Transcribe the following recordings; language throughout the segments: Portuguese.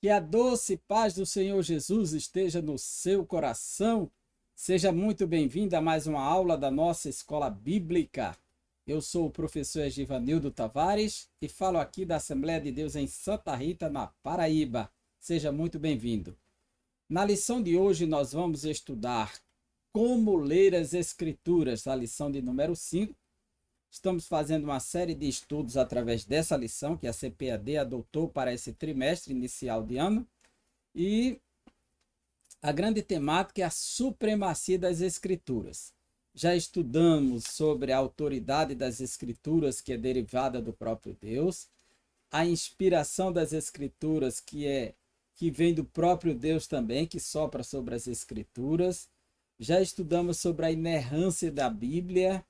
Que a doce paz do Senhor Jesus esteja no seu coração. Seja muito bem-vindo a mais uma aula da nossa escola bíblica. Eu sou o professor Egivanildo Tavares e falo aqui da Assembleia de Deus em Santa Rita, na Paraíba. Seja muito bem-vindo. Na lição de hoje nós vamos estudar como ler as Escrituras, a lição de número 5. Estamos fazendo uma série de estudos através dessa lição que a CPAD adotou para esse trimestre inicial de ano. E a grande temática é a supremacia das Escrituras. Já estudamos sobre a autoridade das Escrituras, que é derivada do próprio Deus, a inspiração das Escrituras, que vem do próprio Deus também, que sopra sobre as Escrituras. Já estudamos sobre a inerrância da Bíblia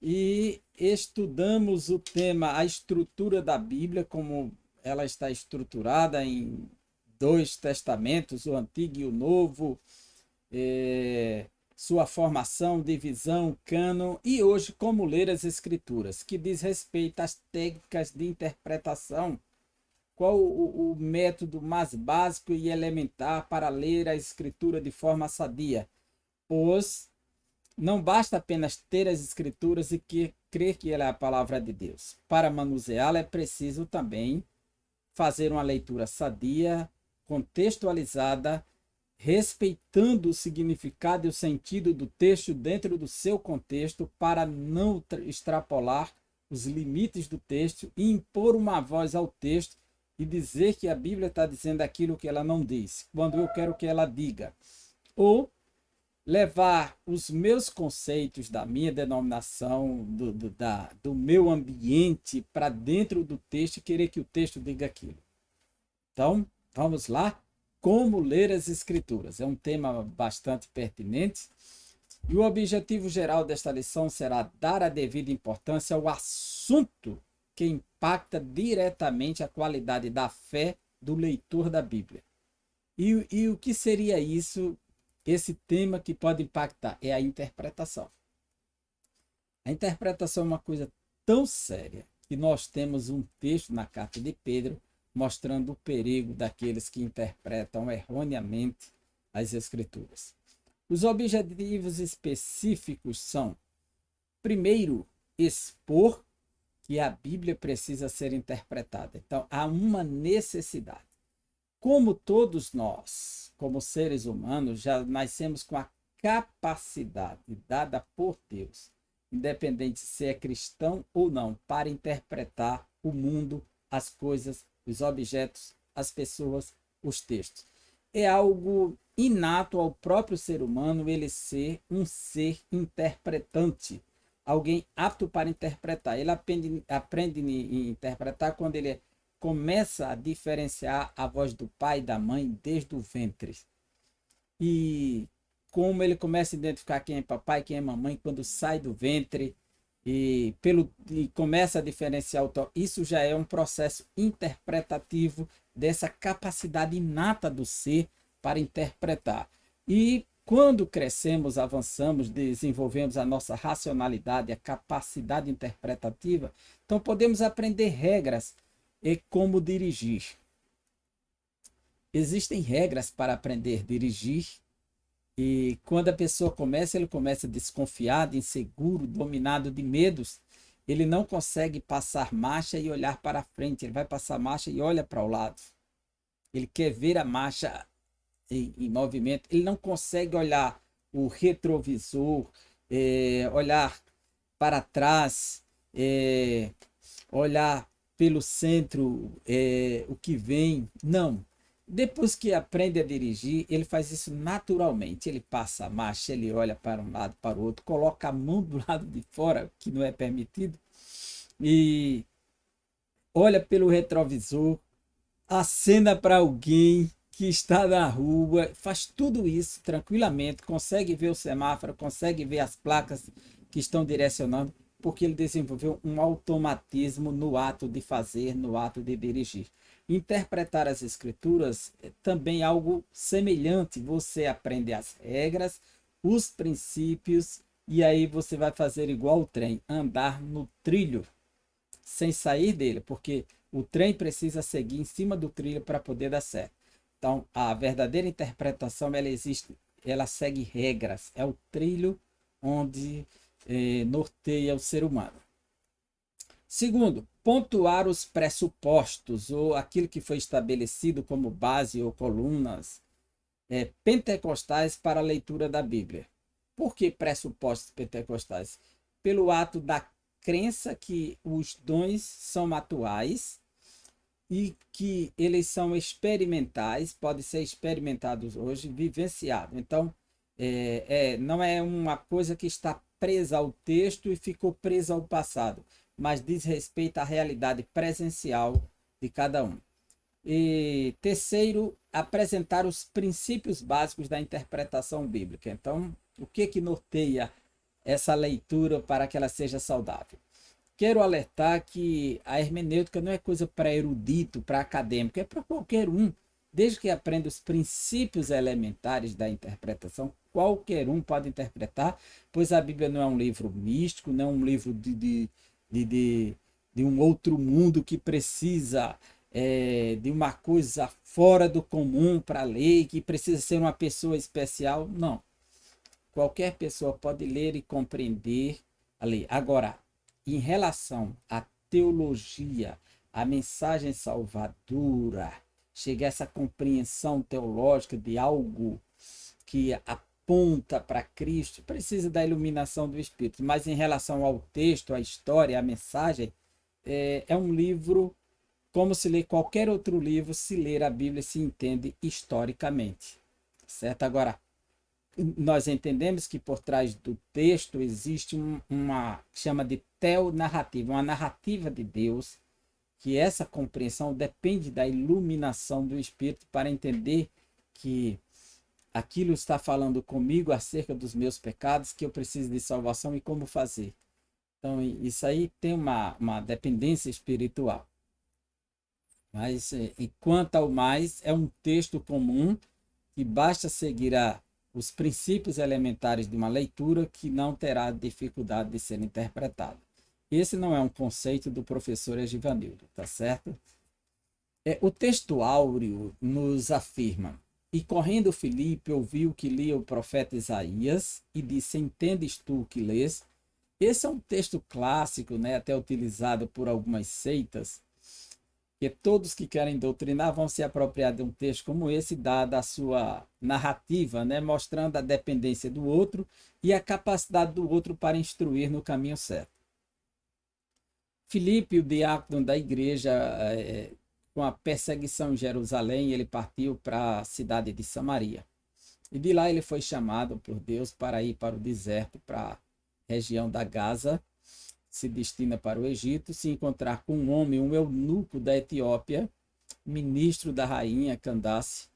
e estudamos o tema, a estrutura da Bíblia, como ela está estruturada em dois testamentos, o Antigo e o Novo, sua formação, divisão, cânon, e hoje como ler as Escrituras, que diz respeito às técnicas de interpretação. Qual o método mais básico e elementar para ler a Escritura de forma sadia? Pois não basta apenas ter as Escrituras e crer que ela é a palavra de Deus. Para manuseá-la é preciso também fazer uma leitura sadia, contextualizada, respeitando o significado e o sentido do texto dentro do seu contexto, para não extrapolar os limites do texto e impor uma voz ao texto e dizer que a Bíblia está dizendo aquilo que ela não diz, quando eu quero que ela diga. Ou levar os meus conceitos da minha denominação, do meu ambiente para dentro do texto e querer que o texto diga aquilo. Então, vamos lá. Como ler as Escrituras? É um tema bastante pertinente. E o objetivo geral desta lição será dar a devida importância ao assunto que impacta diretamente a qualidade da fé do leitor da Bíblia. E o que seria isso? Esse tema que pode impactar é a interpretação. A interpretação é uma coisa tão séria que nós temos um texto na carta de Pedro mostrando o perigo daqueles que interpretam erroneamente as Escrituras. Os objetivos específicos são, primeiro, expor que a Bíblia precisa ser interpretada. Então, há uma necessidade. Como todos nós, como seres humanos, já nascemos com a capacidade dada por Deus, independente se é cristão ou não, para interpretar o mundo, as coisas, os objetos, as pessoas, os textos. É algo inato ao próprio ser humano ele ser um ser interpretante, alguém apto para interpretar. Ele aprende a interpretar quando ele começa a diferenciar a voz do pai e da mãe desde o ventre. E como ele começa a identificar quem é papai, quem é mamãe, quando sai do ventre e começa a diferenciar o tom. Isso já é um processo interpretativo dessa capacidade inata do ser para interpretar. E quando crescemos, avançamos, desenvolvemos a nossa racionalidade, a capacidade interpretativa, então podemos aprender regras e como dirigir. Existem regras para aprender a dirigir e quando a pessoa ele começa desconfiado, inseguro, dominado de medos, ele não consegue passar marcha e olhar para frente, ele vai passar marcha e olha para o lado. Ele quer ver a marcha em movimento, ele não consegue olhar o retrovisor, olhar para trás, olhar pelo centro, o que vem. Não. Depois que aprende a dirigir, ele faz isso naturalmente. Ele passa a marcha, ele olha para um lado, para o outro, coloca a mão do lado de fora, que não é permitido, e olha pelo retrovisor, acena para alguém que está na rua, faz tudo isso tranquilamente, consegue ver o semáforo, consegue ver as placas que estão direcionando, porque ele desenvolveu um automatismo no ato de fazer, no ato de dirigir. Interpretar as Escrituras é também algo semelhante. Você aprende as regras, os princípios, e aí você vai fazer igual o trem, andar no trilho, sem sair dele, porque O trem precisa seguir em cima do trilho para poder dar certo. Então, a verdadeira interpretação, ela existe, ela segue regras. É o trilho onde norteia o ser humano. Segundo, pontuar os pressupostos ou aquilo que foi estabelecido como base ou colunas pentecostais para a leitura da Bíblia. Por que pressupostos pentecostais? Pelo ato da crença que os dons são atuais e que eles são experimentais, podem ser experimentados hoje, vivenciados. Então, não é uma coisa que está presa ao texto e ficou presa ao passado, mas diz respeito à realidade presencial de cada um. E terceiro, apresentar os princípios básicos da interpretação bíblica. Então, o que norteia essa leitura para que ela seja saudável? Quero alertar que a hermenêutica não é coisa para erudito, para acadêmico, é para qualquer um. Desde que aprenda os princípios elementares da interpretação, qualquer um pode interpretar, pois a Bíblia não é um livro místico, não é um livro de um outro mundo que precisa de uma coisa fora do comum para ler, que precisa ser uma pessoa especial. Não. Qualquer pessoa pode ler e compreender a lei. Agora, em relação à teologia, à mensagem salvadora, chegar a essa compreensão teológica de algo que aponta para Cristo, precisa da iluminação do Espírito. Mas em relação ao texto, à história, à mensagem, é um livro como se lê qualquer outro livro, se ler a Bíblia se entende historicamente. Certo? Agora, nós entendemos que por trás do texto existe uma chama de teonarrativa, uma narrativa de Deus, que essa compreensão depende da iluminação do Espírito para entender que aquilo está falando comigo acerca dos meus pecados, que eu preciso de salvação e como fazer. Então, isso aí tem uma dependência espiritual. Mas, quanto ao mais, é um texto comum que basta seguir os princípios elementares de uma leitura que não terá dificuldade de ser interpretado. Esse não é um conceito do professor Egivanildo, tá certo? O texto áureo nos afirma: e correndo Filipe ouviu que lia o profeta Isaías e disse: entendes tu o que lês? Esse é um texto clássico, né, até utilizado por algumas seitas, que todos que querem doutrinar vão se apropriar de um texto como esse, dada a sua narrativa, né, mostrando a dependência do outro e a capacidade do outro para instruir no caminho certo. Filipe, o diácono da igreja, com a perseguição em Jerusalém, ele partiu para a cidade de Samaria. E de lá ele foi chamado por Deus para ir para o deserto, para a região da Gaza, se destina para o Egito, se encontrar com um homem, um eunuco da Etiópia, ministro da rainha Candace.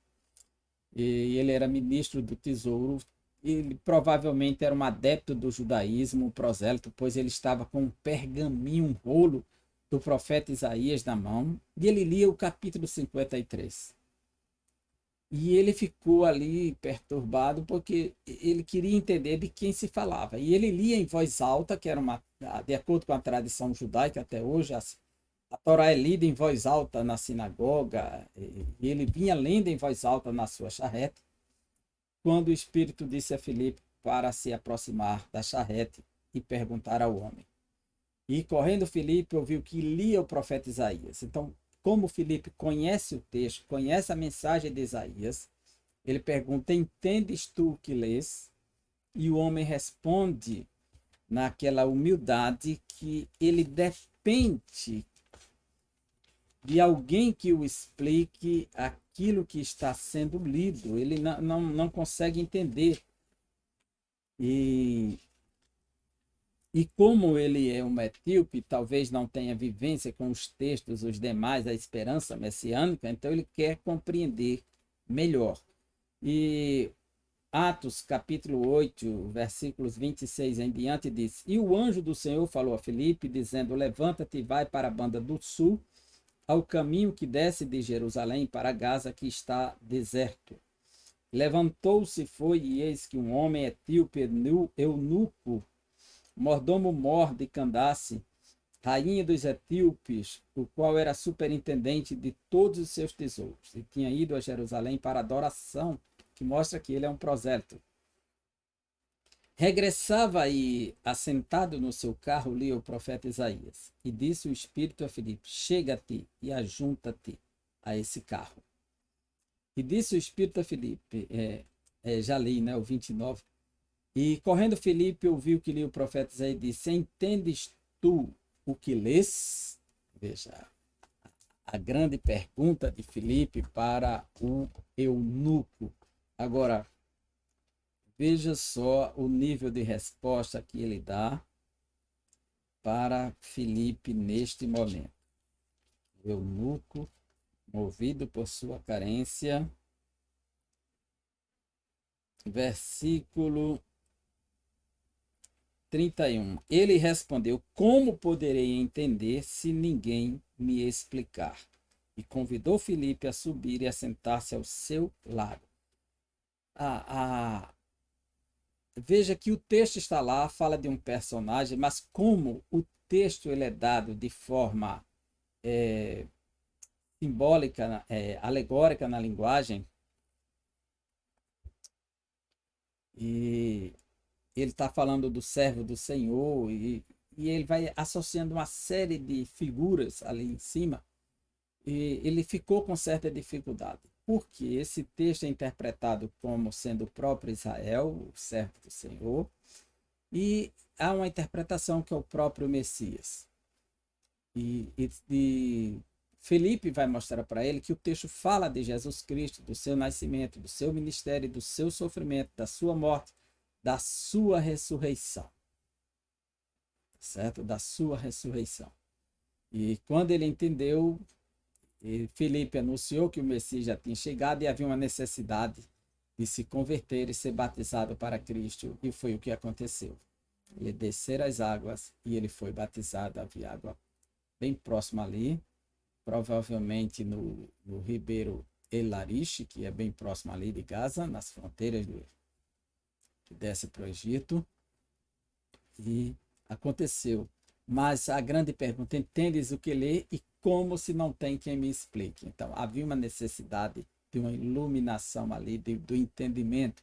E ele era ministro do tesouro. Ele provavelmente era um adepto do judaísmo, um prosélito, pois ele estava com um pergaminho, um rolo do profeta Isaías na mão, e ele lia o capítulo 53. E ele ficou ali perturbado porque ele queria entender de quem se falava. E ele lia em voz alta, que era de acordo com a tradição judaica até hoje, a Torá é lida em voz alta na sinagoga, e ele vinha lendo em voz alta na sua charrete, quando o Espírito disse a Filipe para se aproximar da charrete e perguntar ao homem. E correndo Filipe ouviu que lia o profeta Isaías. Então, como Filipe conhece o texto, conhece a mensagem de Isaías, ele pergunta: entendes tu o que lês? E o homem responde naquela humildade que ele depende de alguém que o explique aquilo que está sendo lido. Ele não consegue entender. E como ele é um etíope, talvez não tenha vivência com os textos, os demais, a esperança messiânica, então ele quer compreender melhor. E Atos, capítulo 8, versículos 26 em diante, diz: e o anjo do Senhor falou a Filipe, dizendo: levanta-te e vai para a banda do sul, ao caminho que desce de Jerusalém para Gaza, que está deserto. Levantou-se, foi, e eis que um homem etíope, eunuco, mordomo-mor de Candace, rainha dos etíopes, o qual era superintendente de todos os seus tesouros, e tinha ido a Jerusalém para adoração, que mostra que ele é um prosélito. Regressava e, assentado no seu carro, lia o profeta Isaías. E disse o Espírito a Filipe: chega-te e ajunta-te a esse carro. E disse o Espírito a Filipe, já li, né, o 29. E correndo Filipe ouviu que lia o profeta Isaías e disse: entendes tu o que lês? Veja, a grande pergunta de Filipe para o eunuco. Agora, veja só o nível de resposta que ele dá para Filipe neste momento. O eunuco, movido por sua carência. Versículo 31. Ele respondeu: como poderei entender se ninguém me explicar? E convidou Filipe a subir e a sentar-se ao seu lado. Veja que o texto está lá, fala de um personagem, mas como o texto ele é dado de forma simbólica, alegórica na linguagem, e ele está falando do servo do Senhor, e ele vai associando uma série de figuras ali em cima, e ele ficou com certa dificuldade, porque esse texto é interpretado como sendo o próprio Israel, o servo do Senhor, e há uma interpretação que é o próprio Messias. E Felipe vai mostrar para ele que o texto fala de Jesus Cristo, do seu nascimento, do seu ministério, do seu sofrimento, da sua morte, da sua ressurreição. Certo? Da sua ressurreição. E quando ele entendeu, Felipe anunciou que o Messias já tinha chegado e havia uma necessidade de se converter e ser batizado para Cristo, e foi o que aconteceu. Ele desceu as águas e ele foi batizado. Havia água bem próxima ali, provavelmente no ribeiro El Larish, que é bem próximo ali de Gaza, nas fronteiras que desce para o Egito. E aconteceu. Mas a grande pergunta: entendes o que lê? E como se não tem quem me explique? Então, havia uma necessidade de uma iluminação ali, do entendimento.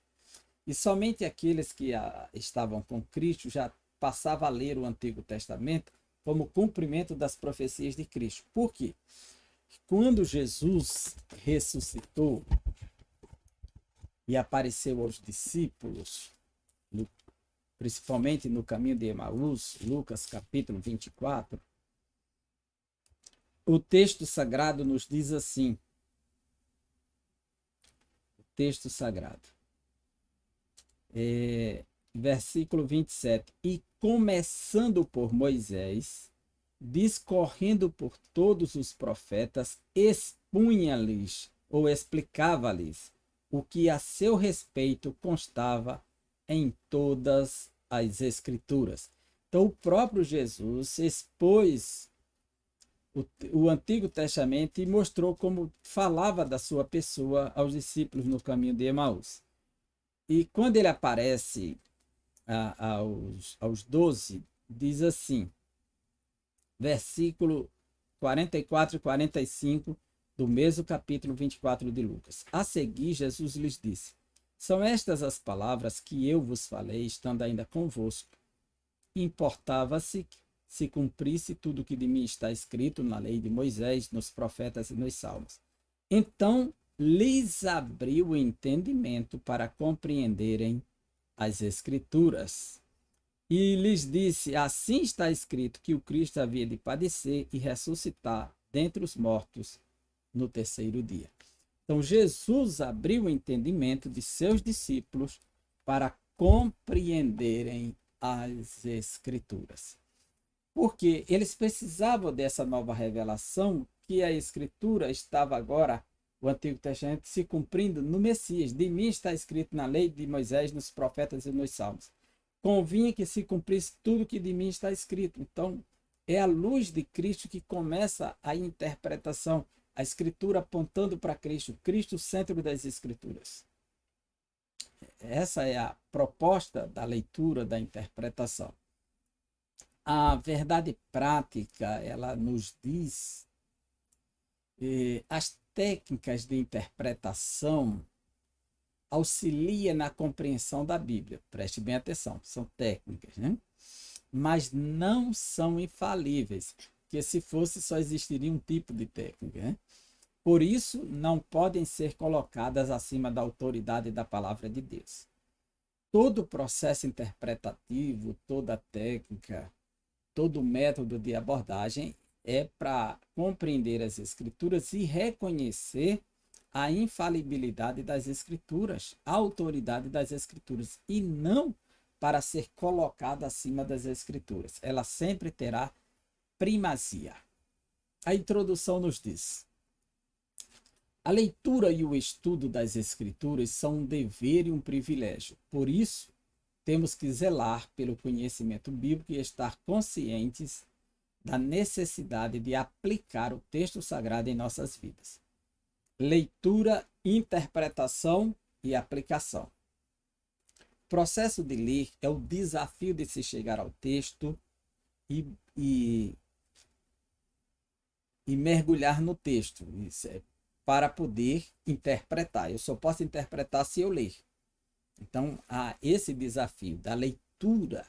E somente aqueles que estavam com Cristo já passavam a ler o Antigo Testamento como cumprimento das profecias de Cristo. Por quê? Quando Jesus ressuscitou e apareceu aos discípulos, principalmente no caminho de Emaús, Lucas capítulo 24, o texto sagrado nos diz assim, o texto sagrado, versículo 27, e começando por Moisés, discorrendo por todos os profetas, expunha-lhes ou explicava-lhes o que a seu respeito constava em todas as Escrituras. Então, o próprio Jesus expôs o Antigo Testamento e mostrou como falava da sua pessoa aos discípulos no caminho de Emaús. E quando ele aparece aos 12, diz assim, versículo 44 e 45 do mesmo capítulo 24 de Lucas. A seguir, Jesus lhes disse: são estas as palavras que eu vos falei, estando ainda convosco. Importava-se que se cumprisse tudo o que de mim está escrito na lei de Moisés, nos profetas e nos salmos. Então lhes abriu o entendimento para compreenderem as Escrituras. E lhes disse: assim está escrito que o Cristo havia de padecer e ressuscitar dentre os mortos no terceiro dia. Então, Jesus abriu o entendimento de seus discípulos para compreenderem as Escrituras. Porque eles precisavam dessa nova revelação, que a Escritura estava agora, o Antigo Testamento, se cumprindo no Messias. De mim está escrito na lei de Moisés, nos profetas e nos salmos. Convinha que se cumprisse tudo que de mim está escrito. Então, é a luz de Cristo que começa a interpretação, a Escritura apontando para Cristo, Cristo centro das Escrituras. Essa é a proposta da leitura, da interpretação. a verdade prática, ela nos diz as técnicas de interpretação auxilia na compreensão da Bíblia. Preste bem atenção, são técnicas, né? Mas não são infalíveis, porque se fosse só existiria um tipo de técnica, né? Por isso, não podem ser colocadas acima da autoridade da palavra de Deus. Todo processo interpretativo, toda técnica, todo método de abordagem é para compreender as Escrituras e reconhecer a infalibilidade das Escrituras, a autoridade das Escrituras, e não para ser colocada acima das Escrituras. Ela sempre terá primazia. A introdução nos diz: a leitura e o estudo das Escrituras são um dever e um privilégio. Por isso, temos que zelar pelo conhecimento bíblico e estar conscientes da necessidade de aplicar o texto sagrado em nossas vidas. Leitura, interpretação e aplicação. O processo de ler é o desafio de se chegar ao texto e mergulhar no texto. Isso é para poder interpretar. Eu só posso interpretar se eu ler. Então, há esse desafio da leitura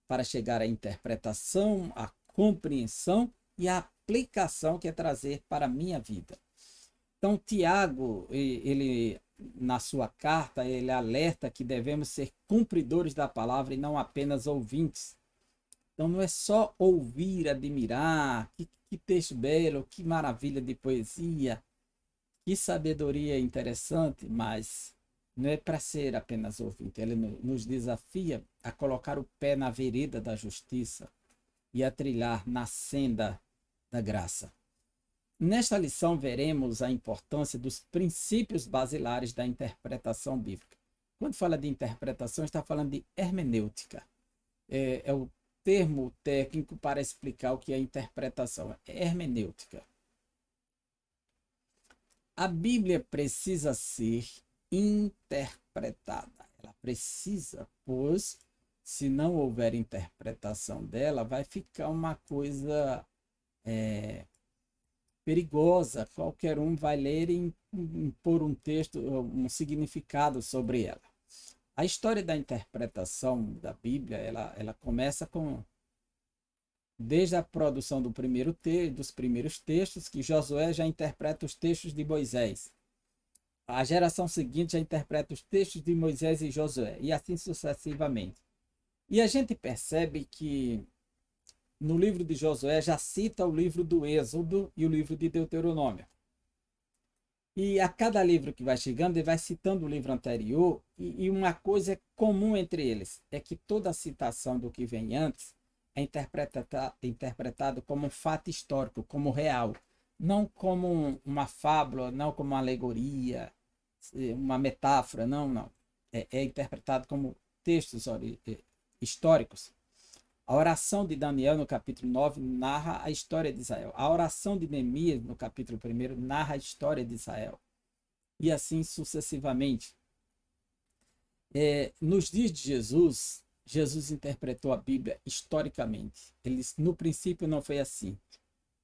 para chegar à interpretação, à compreensão e à aplicação que é trazer para a minha vida. Então, Tiago, ele na sua carta, ele alerta que devemos ser cumpridores da palavra e não apenas ouvintes. Então, não é só ouvir, admirar, que texto belo, que maravilha de poesia, que sabedoria interessante, mas não é para ser apenas ouvinte. Ele nos desafia a colocar o pé na vereda da justiça e a trilhar na senda da graça. Nesta lição, veremos a importância dos princípios basilares da interpretação bíblica. Quando fala de interpretação, está falando de hermenêutica. É o termo técnico para explicar o que é interpretação. É hermenêutica. A Bíblia precisa ser interpretada. Ela precisa, pois, se não houver interpretação dela, vai ficar uma coisa perigosa. Qualquer um vai ler e impor um texto, um significado sobre ela. A história da interpretação da Bíblia, ela começa desde a produção dos primeiros textos, que Josué já interpreta os textos de Moisés. A geração seguinte já interpreta os textos de Moisés e Josué, e assim sucessivamente. E a gente percebe que no livro de Josué já cita o livro do Êxodo e o livro de Deuteronômio. E a cada livro que vai chegando, ele vai citando o livro anterior, e uma coisa comum entre eles é que toda citação do que vem antes é interpretado como um fato histórico, como real, não como uma fábula, não como uma alegoria, uma metáfora, não. É interpretado como textos históricos. A oração de Daniel, no capítulo 9, narra a história de Israel. A oração de Neemias, no capítulo 1, narra a história de Israel. E assim sucessivamente. Nos dias de Jesus, Jesus interpretou a Bíblia historicamente. No princípio não foi assim.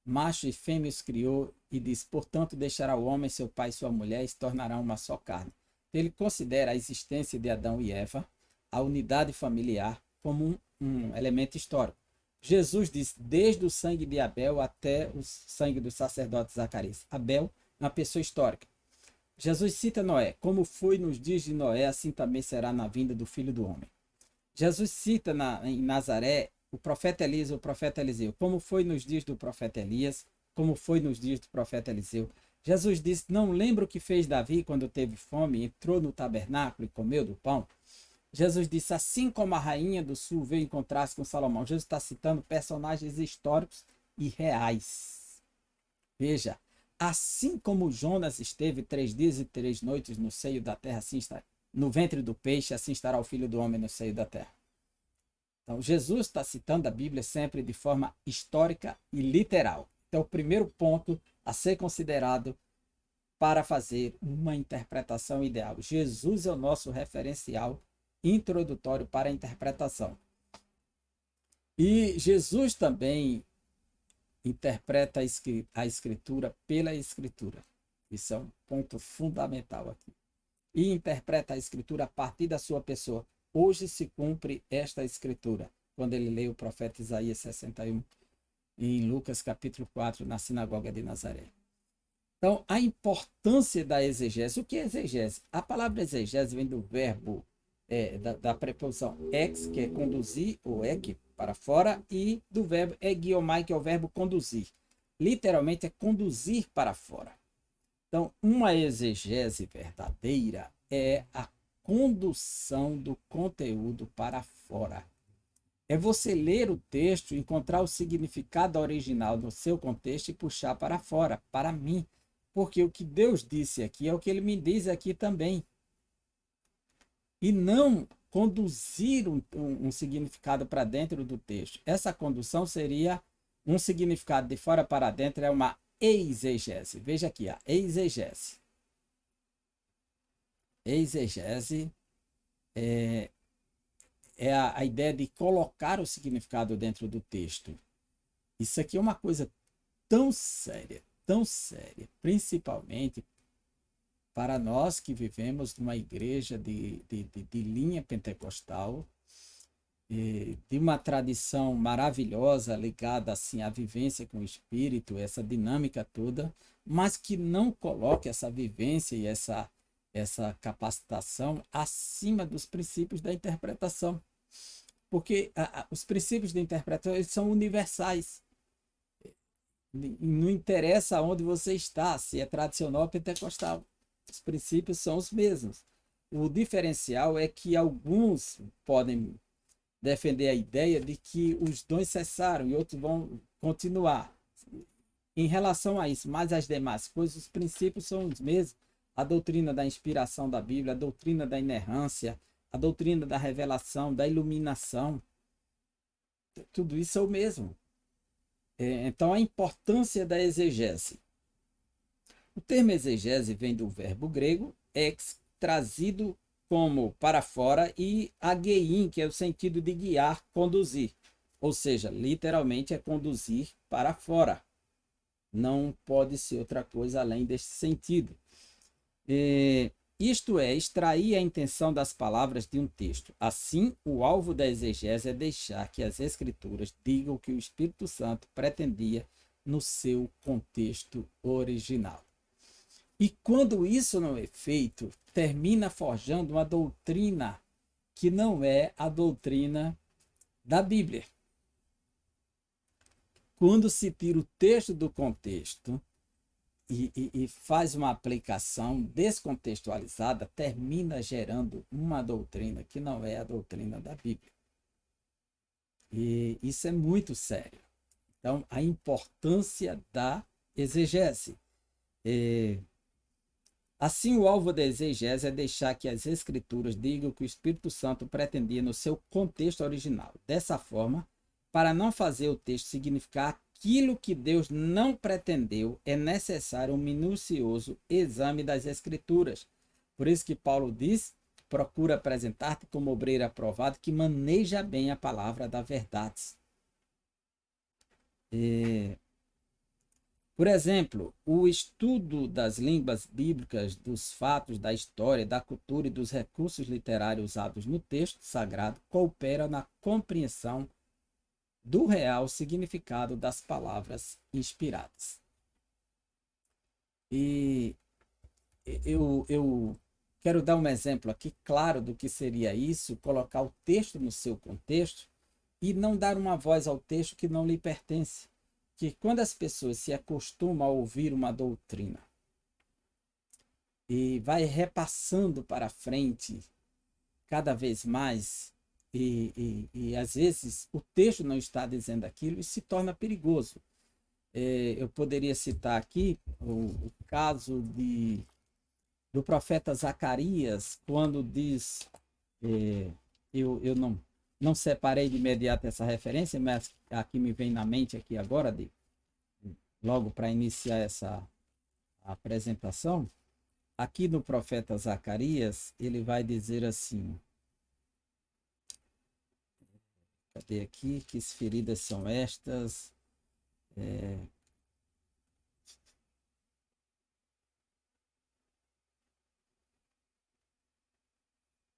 Macho e fêmea os criou e diz: portanto, deixará o homem, seu pai e sua mulher, e se tornarão uma só carne. Ele considera a existência de Adão e Eva, a unidade familiar, como um elemento histórico. Jesus diz: desde o sangue de Abel até o sangue do sacerdote Zacarias. Abel é uma pessoa histórica. Jesus cita Noé: como foi nos dias de Noé, assim também será na vinda do Filho do Homem. Jesus cita em Nazaré o profeta Elias e o profeta Eliseu: como foi nos dias do profeta Elias, como foi nos dias do profeta Eliseu. Jesus disse: não lembra o que fez Davi quando teve fome, entrou no tabernáculo e comeu do pão? Jesus disse: assim como a rainha do sul veio encontrar-se com Salomão. Jesus está citando personagens históricos e reais. Veja, assim como Jonas esteve 3 dias e 3 noites no seio da terra, assim está no ventre do peixe, assim estará o Filho do Homem no seio da terra. Então, Jesus está citando a Bíblia sempre de forma histórica e literal. Então, o primeiro ponto a ser considerado para fazer uma interpretação ideal. Jesus é o nosso referencial introdutório para a interpretação. E Jesus também interpreta a Escritura pela Escritura. Isso é um ponto fundamental aqui. E interpreta a Escritura a partir da sua pessoa. Hoje se cumpre esta Escritura, quando ele lê o profeta Isaías 61, em Lucas capítulo 4, na sinagoga de Nazaré. Então, a importância da exegese. O que é exegese? A palavra exegese vem do verbo, da preposição ex, que é conduzir, ou ek, para fora, e do verbo egiomai, que é o verbo conduzir. Literalmente é conduzir para fora. Então, uma exegese verdadeira é a condução do conteúdo para fora. É você ler o texto, encontrar o significado original no seu contexto e puxar para fora, para mim. Porque o que Deus disse aqui é o que ele me diz aqui também. E não conduzir um significado para dentro do texto. Essa condução seria um significado de fora para dentro, é uma exegese. Veja aqui, a exegese. Exegese é a ideia de colocar o significado dentro do texto. Isso aqui é uma coisa tão séria, principalmente para nós que vivemos numa igreja de linha pentecostal, de uma tradição maravilhosa ligada assim à vivência com o Espírito, essa dinâmica toda, mas que não coloque essa vivência e essa capacitação acima dos princípios da interpretação. Porque os princípios de interpretação eles são universais. Não interessa onde você está, se é tradicional ou pentecostal. Os princípios são os mesmos. O diferencial é que alguns podem defender a ideia de que os dons cessaram e outros vão continuar. Em relação a isso, mas as demais coisas, os princípios são os mesmos. A doutrina da inspiração da Bíblia, a doutrina da inerrância, a doutrina da revelação, da iluminação, tudo isso é o mesmo. Então, a importância da exegese. O termo exegese vem do verbo grego ex, trazido como para fora, e agein, que é o sentido de guiar, conduzir. Ou seja, literalmente é conduzir para fora. Não pode ser outra coisa além deste sentido. Isto é, extrair a intenção das palavras de um texto. Assim, o alvo da exegese é deixar que as Escrituras digam o que o Espírito Santo pretendia no seu contexto original. E quando isso não é feito, termina forjando uma doutrina que não é a doutrina da Bíblia. Quando se tira o texto do contexto e faz uma aplicação descontextualizada, termina gerando uma doutrina que não é a doutrina da Bíblia. E isso é muito sério. Então, a importância da exegese. Assim, o alvo da exegese é deixar que as Escrituras digam o que o Espírito Santo pretendia no seu contexto original. Dessa forma, para não fazer o texto significar aquilo que Deus não pretendeu, é necessário um minucioso exame das Escrituras. Por isso que Paulo diz, procura apresentar-te como obreiro aprovado que maneja bem a palavra da verdade. Por exemplo, o estudo das línguas bíblicas, dos fatos, da história, da cultura e dos recursos literários usados no texto sagrado coopera na compreensão do real significado das palavras inspiradas. E eu quero dar um exemplo aqui claro do que seria isso, colocar o texto no seu contexto e não dar uma voz ao texto que não lhe pertence. Que quando as pessoas se acostumam a ouvir uma doutrina e vai repassando para frente cada vez mais, e às vezes o texto não está dizendo aquilo e se torna perigoso. Eu poderia citar aqui o caso do profeta Zacarias, quando diz, eu não separei de imediato essa referência, mas aqui me vem na mente aqui agora, logo para iniciar essa apresentação, aqui no profeta Zacarias, ele vai dizer assim, Cadê aqui? Que feridas são estas?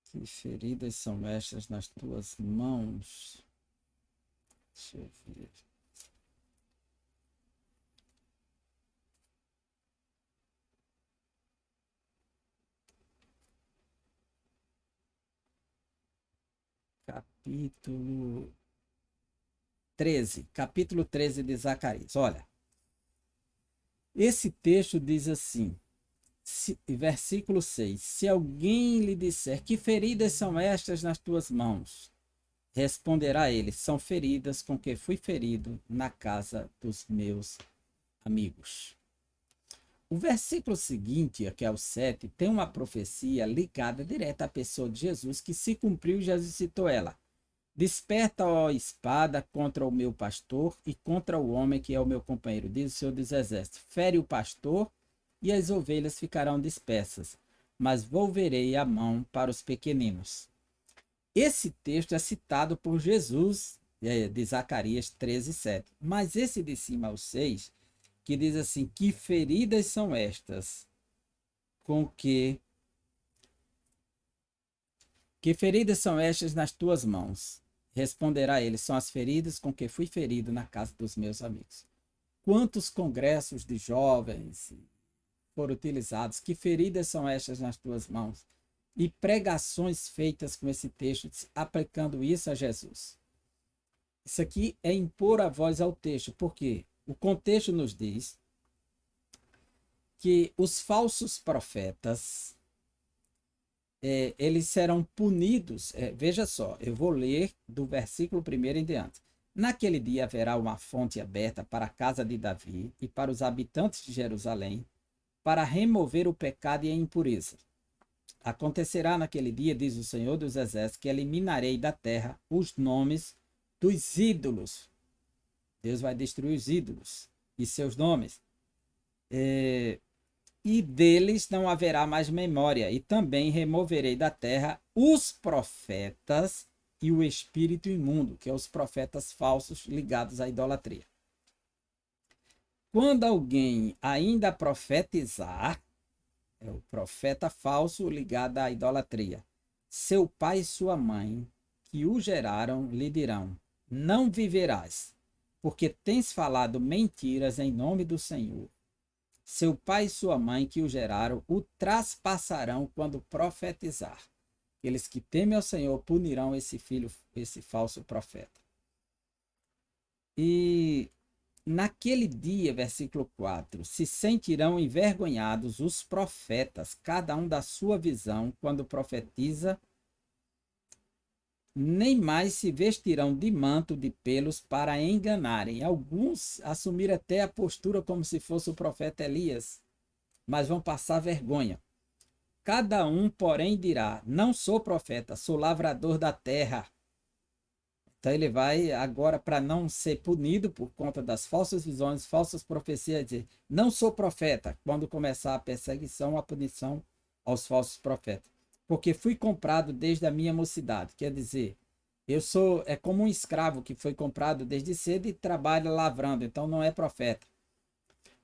Que feridas são estas nas tuas mãos? Deixa eu ver. Capítulo 13 de Zacarias. Olha, esse texto diz assim, versículo 6: Se alguém lhe disser que feridas são estas nas tuas mãos, responderá ele: são feridas com que fui ferido na casa dos meus amigos. O versículo seguinte, que é o 7, tem uma profecia ligada direta à pessoa de Jesus que se cumpriu e Jesus citou ela. Desperta, ó espada, contra o meu pastor e contra o homem que é o meu companheiro, diz o Senhor dos Exércitos. Fere o pastor e as ovelhas ficarão dispersas, mas volverei a mão para os pequeninos. Esse texto é citado por Jesus, de Zacarias 13:7. Mas esse de cima ao 6, que diz assim, que feridas são estas com que feridas são estas nas tuas mãos? Responderá ele, são as feridas com que fui ferido na casa dos meus amigos. Quantos congressos de jovens foram utilizados? Que feridas são estas nas tuas mãos? E pregações feitas com esse texto, aplicando isso a Jesus. Isso aqui é impor a voz ao texto, porque o contexto nos diz que os falsos profetas eles serão punidos. Veja só, eu vou ler do versículo 1 em diante. Naquele dia haverá uma fonte aberta para a casa de Davi e para os habitantes de Jerusalém, para remover o pecado e a impureza. Acontecerá naquele dia, diz o Senhor dos Exércitos, que eliminarei da terra os nomes dos ídolos. Deus vai destruir os ídolos e seus nomes. E deles não haverá mais memória, e também removerei da terra os profetas e o espírito imundo, que é os profetas falsos ligados à idolatria. Quando alguém ainda profetizar, é o profeta falso ligado à idolatria, seu pai e sua mãe, que o geraram, lhe dirão: não viverás, porque tens falado mentiras em nome do Senhor. Seu pai e sua mãe que o geraram o traspassarão quando profetizar. Aqueles que temem ao Senhor punirão esse filho, esse falso profeta. E naquele dia, versículo 4, se sentirão envergonhados os profetas, cada um da sua visão, quando profetiza, nem mais se vestirão de manto de pelos para enganarem. Alguns assumiram até a postura como se fosse o profeta Elias, mas vão passar vergonha. Cada um, porém, dirá: não sou profeta, sou lavrador da terra. Então ele vai agora, para não ser punido por conta das falsas visões, falsas profecias, dizer: não sou profeta, quando começar a perseguição, a punição aos falsos profetas. Porque fui comprado desde a minha mocidade. Quer dizer, é como um escravo que foi comprado desde cedo e trabalha lavrando, então não é profeta.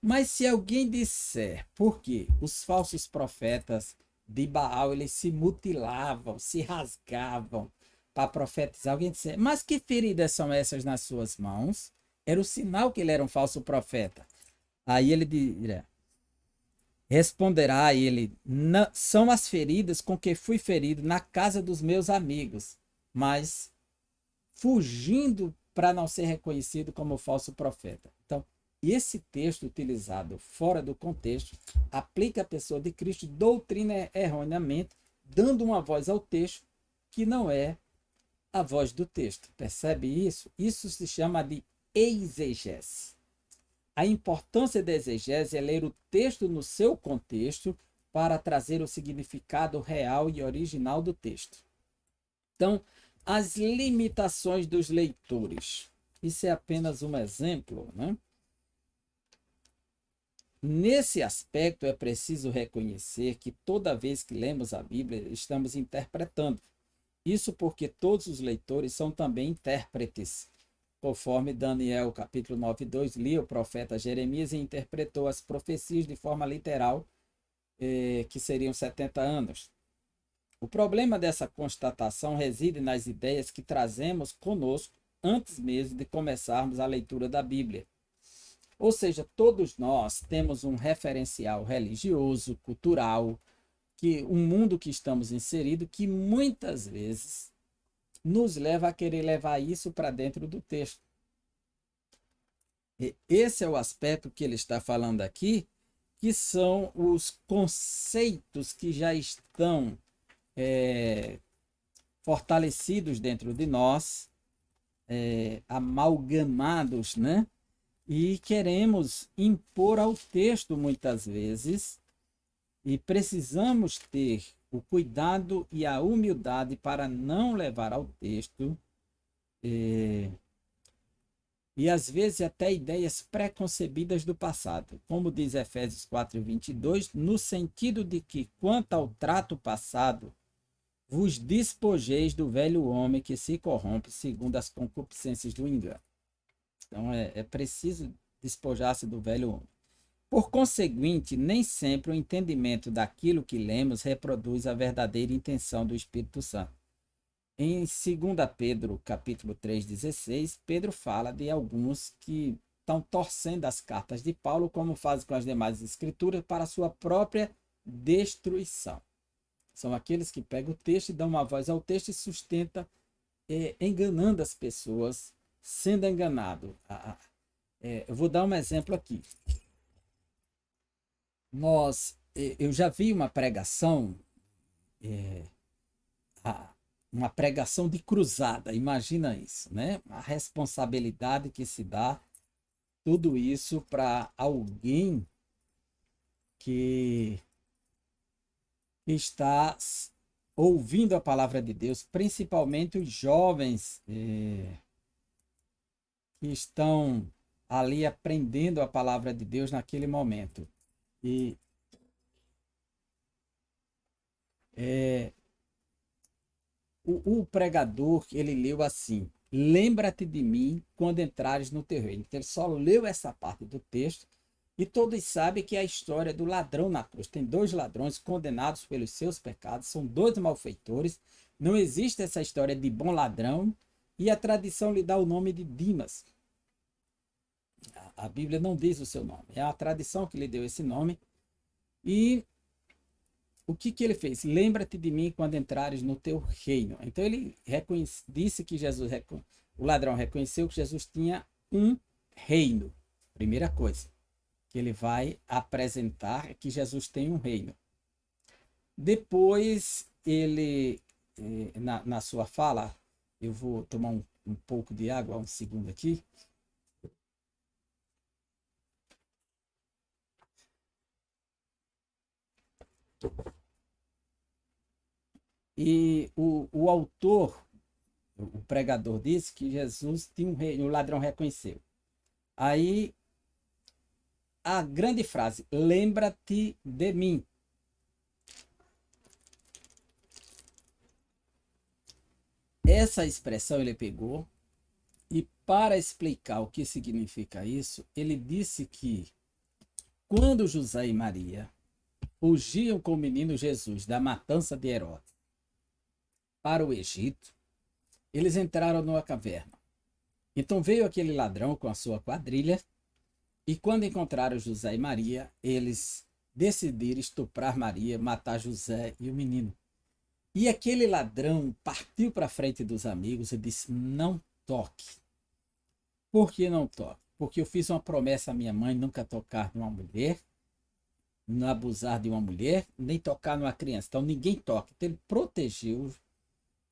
Mas se alguém disser, porque os falsos profetas de Baal, eles se mutilavam, se rasgavam para profetizar, alguém disser, mas que feridas são essas nas suas mãos? Era o sinal que ele era um falso profeta. Aí ele dirá, responderá a ele: são as feridas com que fui ferido na casa dos meus amigos, mas fugindo para não ser reconhecido como falso profeta. Então, esse texto utilizado fora do contexto aplica a pessoa de Cristo, doutrina erroneamente, dando uma voz ao texto que não é a voz do texto. Percebe isso? Isso se chama de exegese. A importância da exegese é ler o texto no seu contexto para trazer o significado real e original do texto. Então, as limitações dos leitores. Isso é apenas um exemplo, né? Nesse aspecto, é preciso reconhecer que toda vez que lemos a Bíblia, estamos interpretando. Isso porque todos os leitores são também intérpretes. Conforme Daniel, capítulo 9:2, lia o profeta Jeremias e interpretou as profecias de forma literal, que seriam 70 anos. O problema dessa constatação reside nas ideias que trazemos conosco antes mesmo de começarmos a leitura da Bíblia. Ou seja, todos nós temos um referencial religioso, cultural, que um mundo que estamos inseridos, que muitas vezes nos leva a querer levar isso para dentro do texto. E esse é o aspecto que ele está falando aqui, que são os conceitos que já estão fortalecidos dentro de nós, amalgamados, né? E queremos impor ao texto muitas vezes, e precisamos ter o cuidado e a humildade para não levar ao texto e às vezes até ideias preconcebidas do passado, como diz Efésios 4:22, no sentido de que, quanto ao trato passado, vos despojeis do velho homem que se corrompe segundo as concupiscências do engano. Então é preciso despojar-se do velho homem. Por conseguinte, nem sempre o entendimento daquilo que lemos reproduz a verdadeira intenção do Espírito Santo. Em 2 Pedro, capítulo 3:16, Pedro fala de alguns que estão torcendo as cartas de Paulo, como fazem com as demais escrituras, para a sua própria destruição. São aqueles que pegam o texto e dão uma voz ao texto e sustentam, enganando as pessoas, sendo enganado. Eu vou dar um exemplo aqui. Eu já vi uma pregação, uma pregação de cruzada, imagina isso, né? A responsabilidade que se dá, tudo isso para alguém que está ouvindo a palavra de Deus, principalmente os jovens que estão ali aprendendo a palavra de Deus naquele momento. E o pregador, ele leu assim: lembra-te de mim quando entrares no teu reino. Então, ele só leu essa parte do texto, e todos sabem que é a história do ladrão na cruz. Tem dois ladrões condenados pelos seus pecados, são dois malfeitores. Não existe essa história de bom ladrão, e a tradição lhe dá o nome de Dimas. A Bíblia não diz o seu nome, é a tradição que lhe deu esse nome. E o que ele fez? Lembra-te de mim quando entrares no teu reino. Então ele disse que o ladrão reconheceu que Jesus tinha um reino. Primeira coisa que ele vai apresentar é que Jesus tem um reino. Depois ele, na sua fala, eu vou tomar um pouco de água, um segundo aqui. E o autor, o pregador, disse que Jesus tinha um reino, o ladrão reconheceu. Aí, a grande frase, lembra-te de mim. Essa expressão ele pegou, e para explicar o que significa isso, ele disse que quando José e Maria fugiam com o menino Jesus da matança de Herodes para o Egito, eles entraram numa caverna. Então veio aquele ladrão com a sua quadrilha, e quando encontraram José e Maria, eles decidiram estuprar Maria, matar José e o menino. E aquele ladrão partiu para frente dos amigos e disse: não toque. Por que não toque? Porque eu fiz uma promessa à minha mãe, nunca tocar numa mulher, não abusar de uma mulher, nem tocar numa criança. Então ninguém toca. Então ele protegeu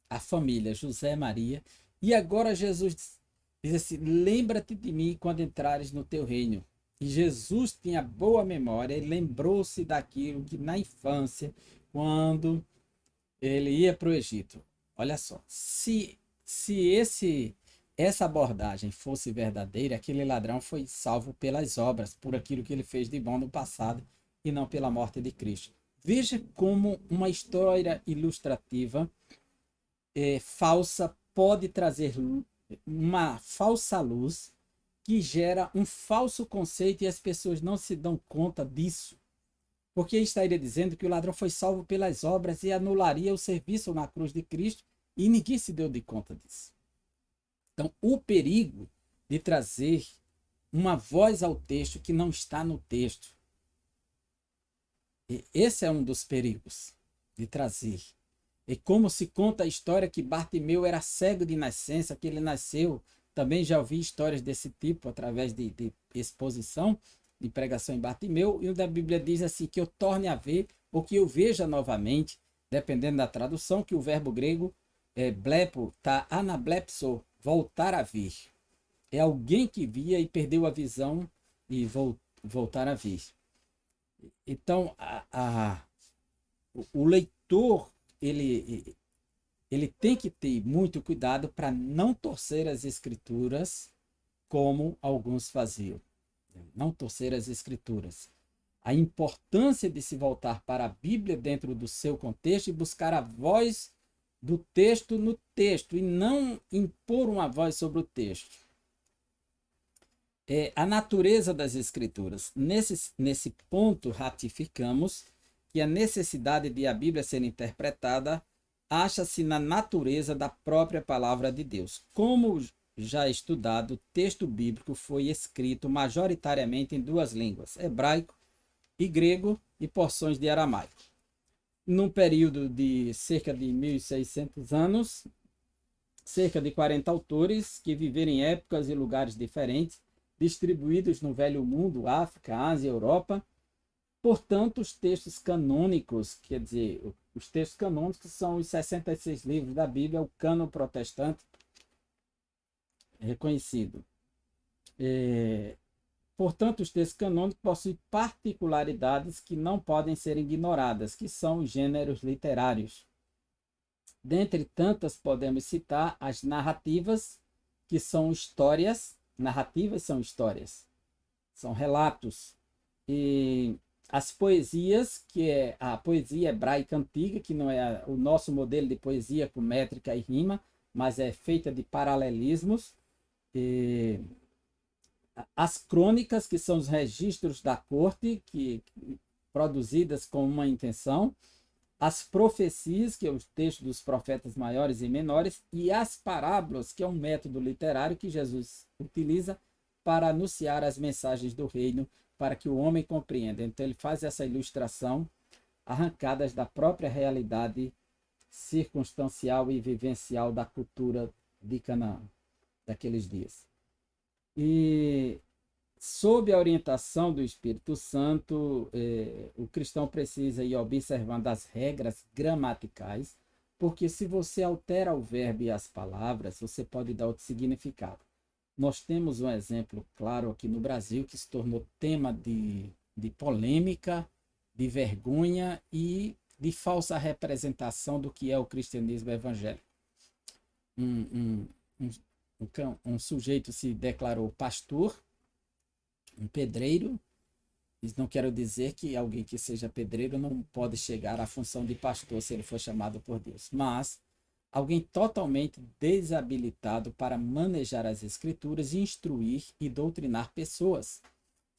a família, José e Maria. E agora Jesus diz assim: lembra-te de mim quando entrares no teu reino. E Jesus tinha boa memória, ele lembrou-se daquilo que na infância, quando ele ia para o Egito. Olha só, se essa abordagem fosse verdadeira, aquele ladrão foi salvo pelas obras, por aquilo que ele fez de bom no passado, e não pela morte de Cristo. Veja como uma história ilustrativa falsa pode trazer uma falsa luz que gera um falso conceito e as pessoas não se dão conta disso. Porque estaria dizendo que o ladrão foi salvo pelas obras e anularia o serviço na cruz de Cristo e ninguém se deu de conta disso. Então, o perigo de trazer uma voz ao texto que não está no texto. Esse é um dos perigos de trazer. E como se conta a história que Bartimeu era cego de nascença, que ele nasceu. Também já ouvi histórias desse tipo através de exposição, de pregação em Bartimeu, e onde a Bíblia diz assim, que eu torne a ver, ou que eu veja novamente, dependendo da tradução, que o verbo grego blepo, tá anablepso, voltar a ver. É alguém que via e perdeu a visão e voltar a ver. Então, o leitor, ele tem que ter muito cuidado para não torcer as escrituras como alguns faziam. Não torcer as escrituras. A importância de se voltar para a Bíblia dentro do seu contexto e buscar a voz do texto no texto e não impor uma voz sobre o texto. A natureza das escrituras. Nesse ponto, ratificamos que a necessidade de a Bíblia ser interpretada acha-se na natureza da própria palavra de Deus. Como já estudado, o texto bíblico foi escrito majoritariamente em duas línguas, hebraico e grego, e porções de aramaico. Num período de cerca de 1.600 anos, cerca de 40 autores que viveram em épocas e lugares diferentes, distribuídos no Velho Mundo, África, Ásia e Europa. Portanto, os textos canônicos, quer dizer, os textos canônicos são os 66 livros da Bíblia, o cânon protestante reconhecido. Portanto, os textos canônicos possuem particularidades que não podem ser ignoradas, que são os gêneros literários. Dentre tantas, podemos citar as narrativas, que são histórias. Narrativas são histórias, são relatos. E as poesias, que é a poesia hebraica antiga, que não é o nosso modelo de poesia com métrica e rima, mas é feita de paralelismos. E as crônicas, que são os registros da corte, produzidas com uma intenção. As profecias, que é o texto dos profetas maiores e menores, e as parábolas, que é um método literário que Jesus utiliza para anunciar as mensagens do reino, para que o homem compreenda. Então ele faz essa ilustração arrancadas da própria realidade circunstancial e vivencial da cultura de Canaã, daqueles dias. E sob a orientação do Espírito Santo, o cristão precisa ir observando as regras gramaticais, porque se você altera o verbo e as palavras, você pode dar outro significado. Nós temos um exemplo claro aqui no Brasil que se tornou tema de polêmica, de vergonha e de falsa representação do que é o cristianismo evangélico. Um sujeito se declarou pastor, um pedreiro. Isso não quero dizer que alguém que seja pedreiro não pode chegar à função de pastor se ele for chamado por Deus, mas alguém totalmente desabilitado para manejar as escrituras, instruir e doutrinar pessoas.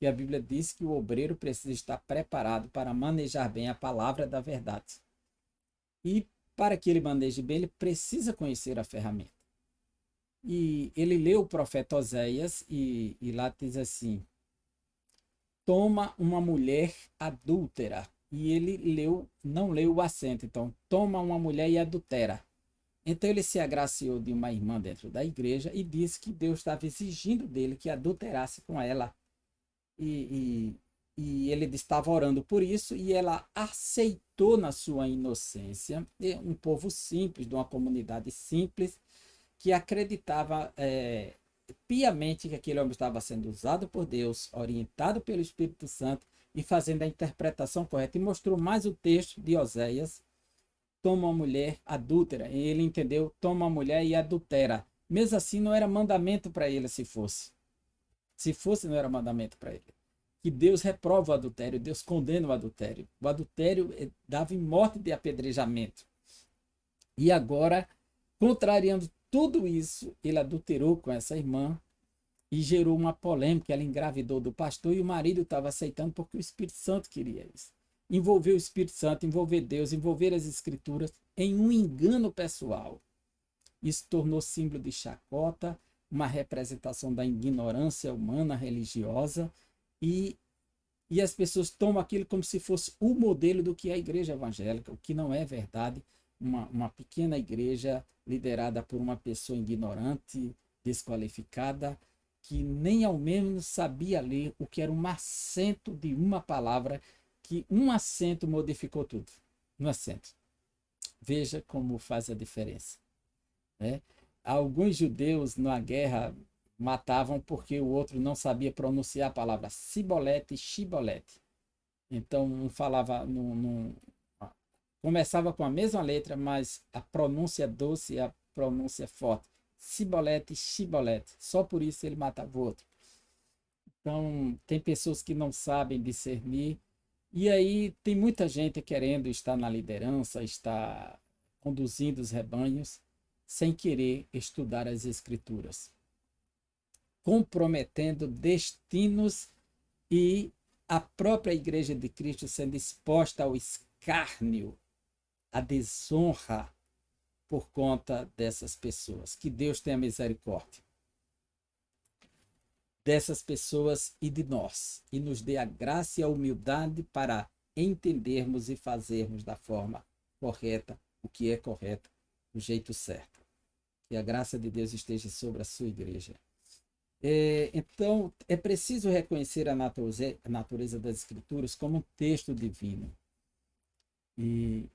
E a Bíblia diz que o obreiro precisa estar preparado para manejar bem a palavra da verdade. E para que ele maneje bem, ele precisa conhecer a ferramenta. E ele leu o profeta Oséias e lá diz assim: toma uma mulher adúltera. E ele não leu o acento. Então, toma uma mulher e adultera. Então, ele se agraciou de uma irmã dentro da igreja e disse que Deus estava exigindo dele que adulterasse com ela. E ele estava orando por isso e ela aceitou na sua inocência. Um povo simples, de uma comunidade simples, que acreditava piamente que aquele homem estava sendo usado por Deus, orientado pelo Espírito Santo e fazendo a interpretação correta. E mostrou mais o texto de Oséias: toma uma mulher adúltera. E ele entendeu: toma uma mulher e adultera. Mesmo assim, não era mandamento para ele se fosse. Se fosse, não era mandamento para ele. Que Deus reprova o adultério, Deus condena o adultério. O adultério dava em morte de apedrejamento. E agora Contrariando tudo isso, ele adulterou com essa irmã e gerou uma polêmica. Ela engravidou do pastor e o marido estava aceitando porque o Espírito Santo queria isso. Envolver o Espírito Santo, envolver Deus, envolver as Escrituras em um engano pessoal. Isso tornou símbolo de chacota, uma representação da ignorância humana religiosa e as pessoas tomam aquilo como se fosse o modelo do que é a igreja evangélica, o que não é verdade. Uma pequena igreja liderada por uma pessoa ignorante, desqualificada, que nem ao menos sabia ler o que era um acento de uma palavra, que um acento modificou tudo. Um acento. Veja como faz a diferença, né? Alguns judeus na guerra matavam porque o outro não sabia pronunciar a palavra cibolete e chibolete. Então, um falava, começava com a mesma letra, mas a pronúncia doce e a pronúncia forte. Cibolete e chibolete. Só por isso ele matava o outro. Então, tem pessoas que não sabem discernir. E aí, tem muita gente querendo estar na liderança, estar conduzindo os rebanhos, sem querer estudar as Escrituras, comprometendo destinos e a própria Igreja de Cristo sendo exposta ao escárnio, à desonra por conta dessas pessoas. Que Deus tenha misericórdia dessas pessoas e de nós, e nos dê a graça e a humildade para entendermos e fazermos da forma correta o que é correto, do jeito certo. Que a graça de Deus esteja sobre a sua igreja. Então, é preciso reconhecer a natureza das Escrituras como um texto divino e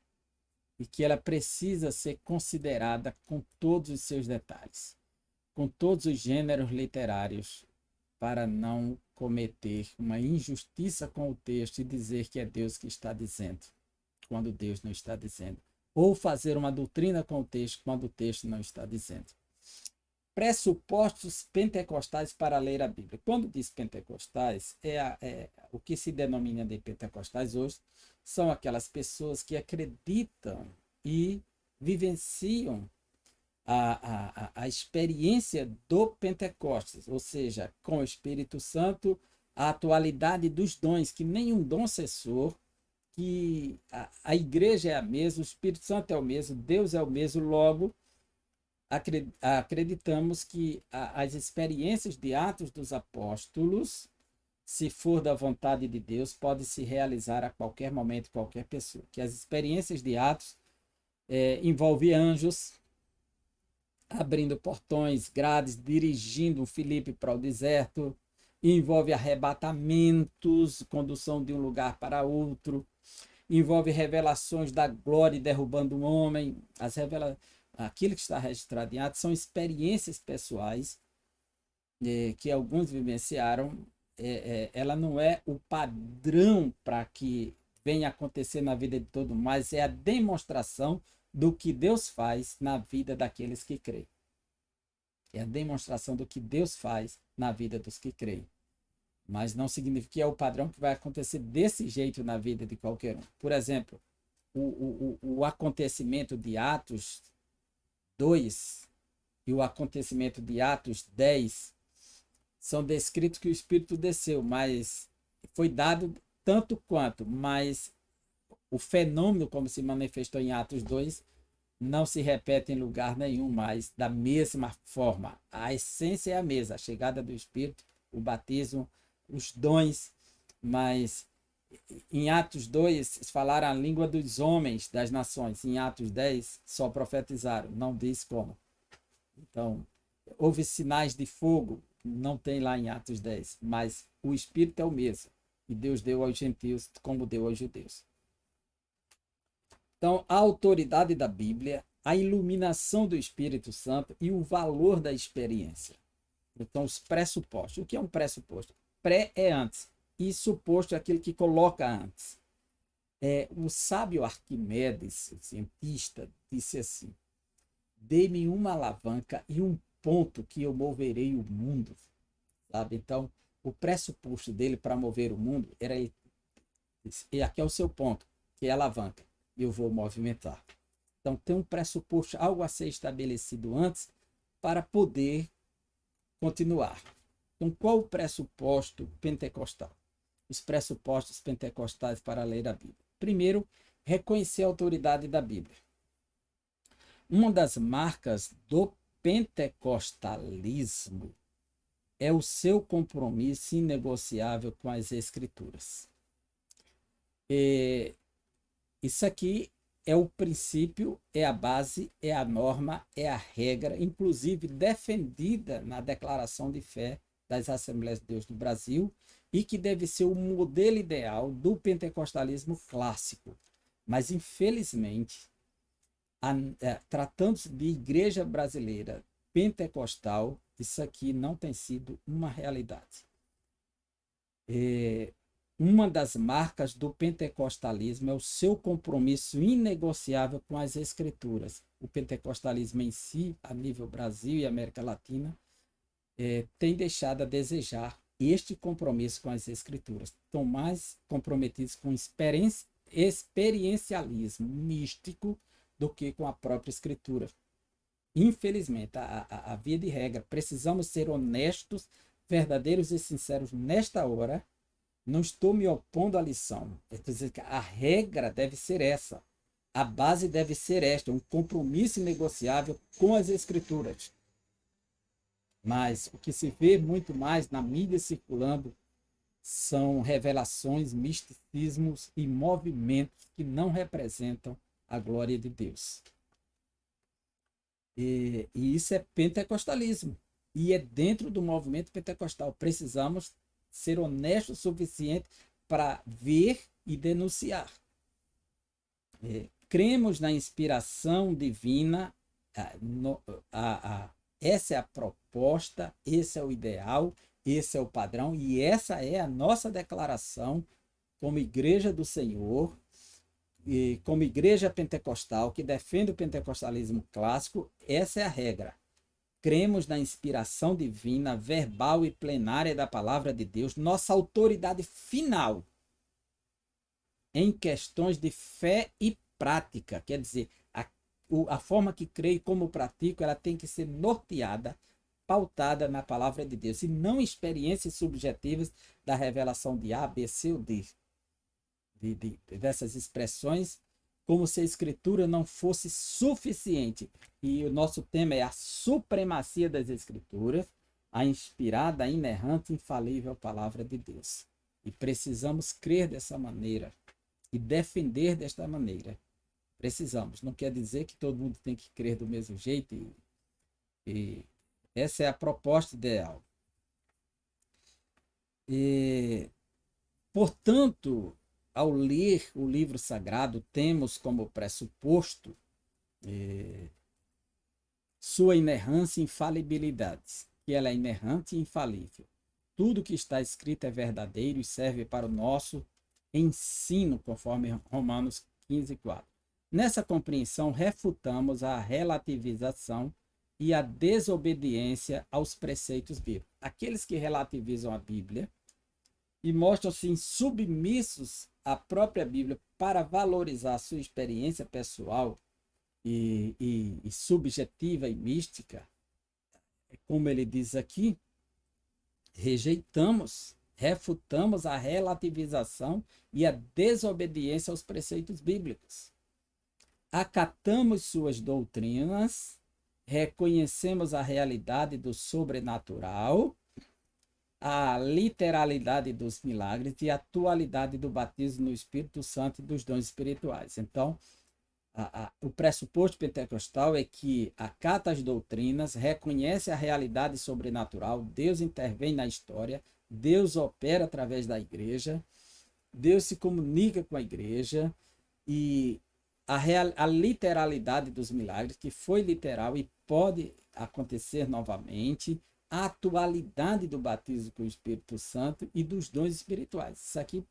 que ela precisa ser considerada com todos os seus detalhes, com todos os gêneros literários, para não cometer uma injustiça com o texto e dizer que é Deus que está dizendo, quando Deus não está dizendo, ou fazer uma doutrina com o texto quando o texto não está dizendo. Pressupostos pentecostais para ler a Bíblia. Quando diz pentecostais, o que se denomina de pentecostais hoje são aquelas pessoas que acreditam e vivenciam a experiência do Pentecostes, ou seja, com o Espírito Santo, a atualidade dos dons, que nenhum dom cessou, que a igreja é a mesma, o Espírito Santo é o mesmo, Deus é o mesmo, logo acreditamos que as experiências de Atos dos Apóstolos, se for da vontade de Deus, podem se realizar a qualquer momento, qualquer pessoa. Que as experiências de Atos envolvem anjos abrindo portões, grades, dirigindo o Filipe para o deserto, envolve arrebatamentos, condução de um lugar para outro, envolve revelações da glória derrubando um homem. Aquilo que está registrado em Atos são experiências pessoais que alguns vivenciaram. Ela não é o padrão para que venha acontecer na vida de todo mundo, mas é a demonstração do que Deus faz na vida daqueles que creem. É a demonstração do que Deus faz na vida dos que creem. Mas não significa que é o padrão que vai acontecer desse jeito na vida de qualquer um. Por exemplo, o acontecimento de Atos 2 e o acontecimento de Atos 10 são descritos que o Espírito desceu, mas foi dado tanto quanto, mas o fenômeno como se manifestou em Atos 2 não se repete em lugar nenhum mais da mesma forma. A essência é a mesma, a chegada do Espírito, o batismo, os dons, mas em Atos 2 falaram a língua dos homens das nações, em Atos 10 só profetizaram, não diz como. Então, houve sinais de fogo, não tem lá em Atos 10, mas o Espírito é o mesmo, e Deus deu aos gentios como deu aos judeus. Então, a autoridade da Bíblia, a iluminação do Espírito Santo e o valor da experiência. Então, os pressupostos. O que é um pressuposto? Pré é antes, e suposto é aquilo que coloca antes. O sábio Arquimedes, o cientista, disse assim: dê-me uma alavanca e um ponto que eu moverei o mundo. Sabe? Então, o pressuposto dele para mover o mundo era esse. E aqui é o seu ponto, que é a alavanca. Eu vou movimentar. Então, tem um pressuposto, algo a ser estabelecido antes para poder continuar. Então, qual o pressuposto pentecostal? Os pressupostos pentecostais para ler a Bíblia. Primeiro, reconhecer a autoridade da Bíblia. Uma das marcas do pentecostalismo é o seu compromisso inegociável com as Escrituras. Isso aqui é o princípio, é a base, é a norma, é a regra, inclusive defendida na Declaração de Fé das Assembleias de Deus do Brasil, e que deve ser o modelo ideal do pentecostalismo clássico. Mas, infelizmente, tratando-se de igreja brasileira pentecostal, isso aqui não tem sido uma realidade. Uma das marcas do pentecostalismo é o seu compromisso inegociável com as Escrituras. O pentecostalismo em si, a nível Brasil e América Latina, tem deixado a desejar este compromisso com as Escrituras. Estão mais comprometidos com experiencialismo místico do que com a própria Escritura. Infelizmente, a via de regra, precisamos ser honestos, verdadeiros e sinceros nesta hora. Não estou me opondo à lição. Estou dizendo que a regra deve ser essa. A base deve ser esta, um compromisso inegociável com as Escrituras. Mas o que se vê muito mais na mídia circulando são revelações, misticismos e movimentos que não representam a glória de Deus. E isso é pentecostalismo. E é dentro do movimento pentecostal. Precisamos ser honestos o suficiente para ver e denunciar. Cremos na inspiração divina, essa é a proposta, esse é o ideal, esse é o padrão, e essa é a nossa declaração como Igreja do Senhor, e como igreja pentecostal que defende o pentecostalismo clássico. Essa é a regra. Cremos na inspiração divina, verbal e plenária da palavra de Deus, nossa autoridade final em questões de fé e prática. Quer dizer, a forma que creio e como pratico, ela tem que ser norteada, pautada na palavra de Deus, e não experiências subjetivas da revelação de A, B, C ou D. Dessas expressões, como se a Escritura não fosse suficiente. E o nosso tema é a supremacia das Escrituras, a inspirada, a inerrante, infalível palavra de Deus. E precisamos crer dessa maneira e defender desta maneira. Precisamos. Não quer dizer que todo mundo tem que crer do mesmo jeito. E essa é a proposta ideal. Portanto, ao ler o livro sagrado, temos como pressuposto sua inerrância e infalibilidade, que ela é inerrante e infalível. Tudo que está escrito é verdadeiro e serve para o nosso ensino, conforme Romanos 15:4. Nessa compreensão, refutamos a relativização e a desobediência aos preceitos bíblicos. Aqueles que relativizam a Bíblia e mostram-se submissos à própria Bíblia para valorizar a sua experiência pessoal e subjetiva e mística, como ele diz aqui, rejeitamos, refutamos a relativização e a desobediência aos preceitos bíblicos. Acatamos suas doutrinas, reconhecemos a realidade do sobrenatural, a literalidade dos milagres e a atualidade do batismo no Espírito Santo e dos dons espirituais. Então, o pressuposto pentecostal é que acata as doutrinas, reconhece a realidade sobrenatural, Deus intervém na história, Deus opera através da igreja, Deus se comunica com a igreja, e a literalidade dos milagres, que foi literal e pode acontecer novamente, a atualidade do batismo com o Espírito Santo e dos dons espirituais. Isso aqui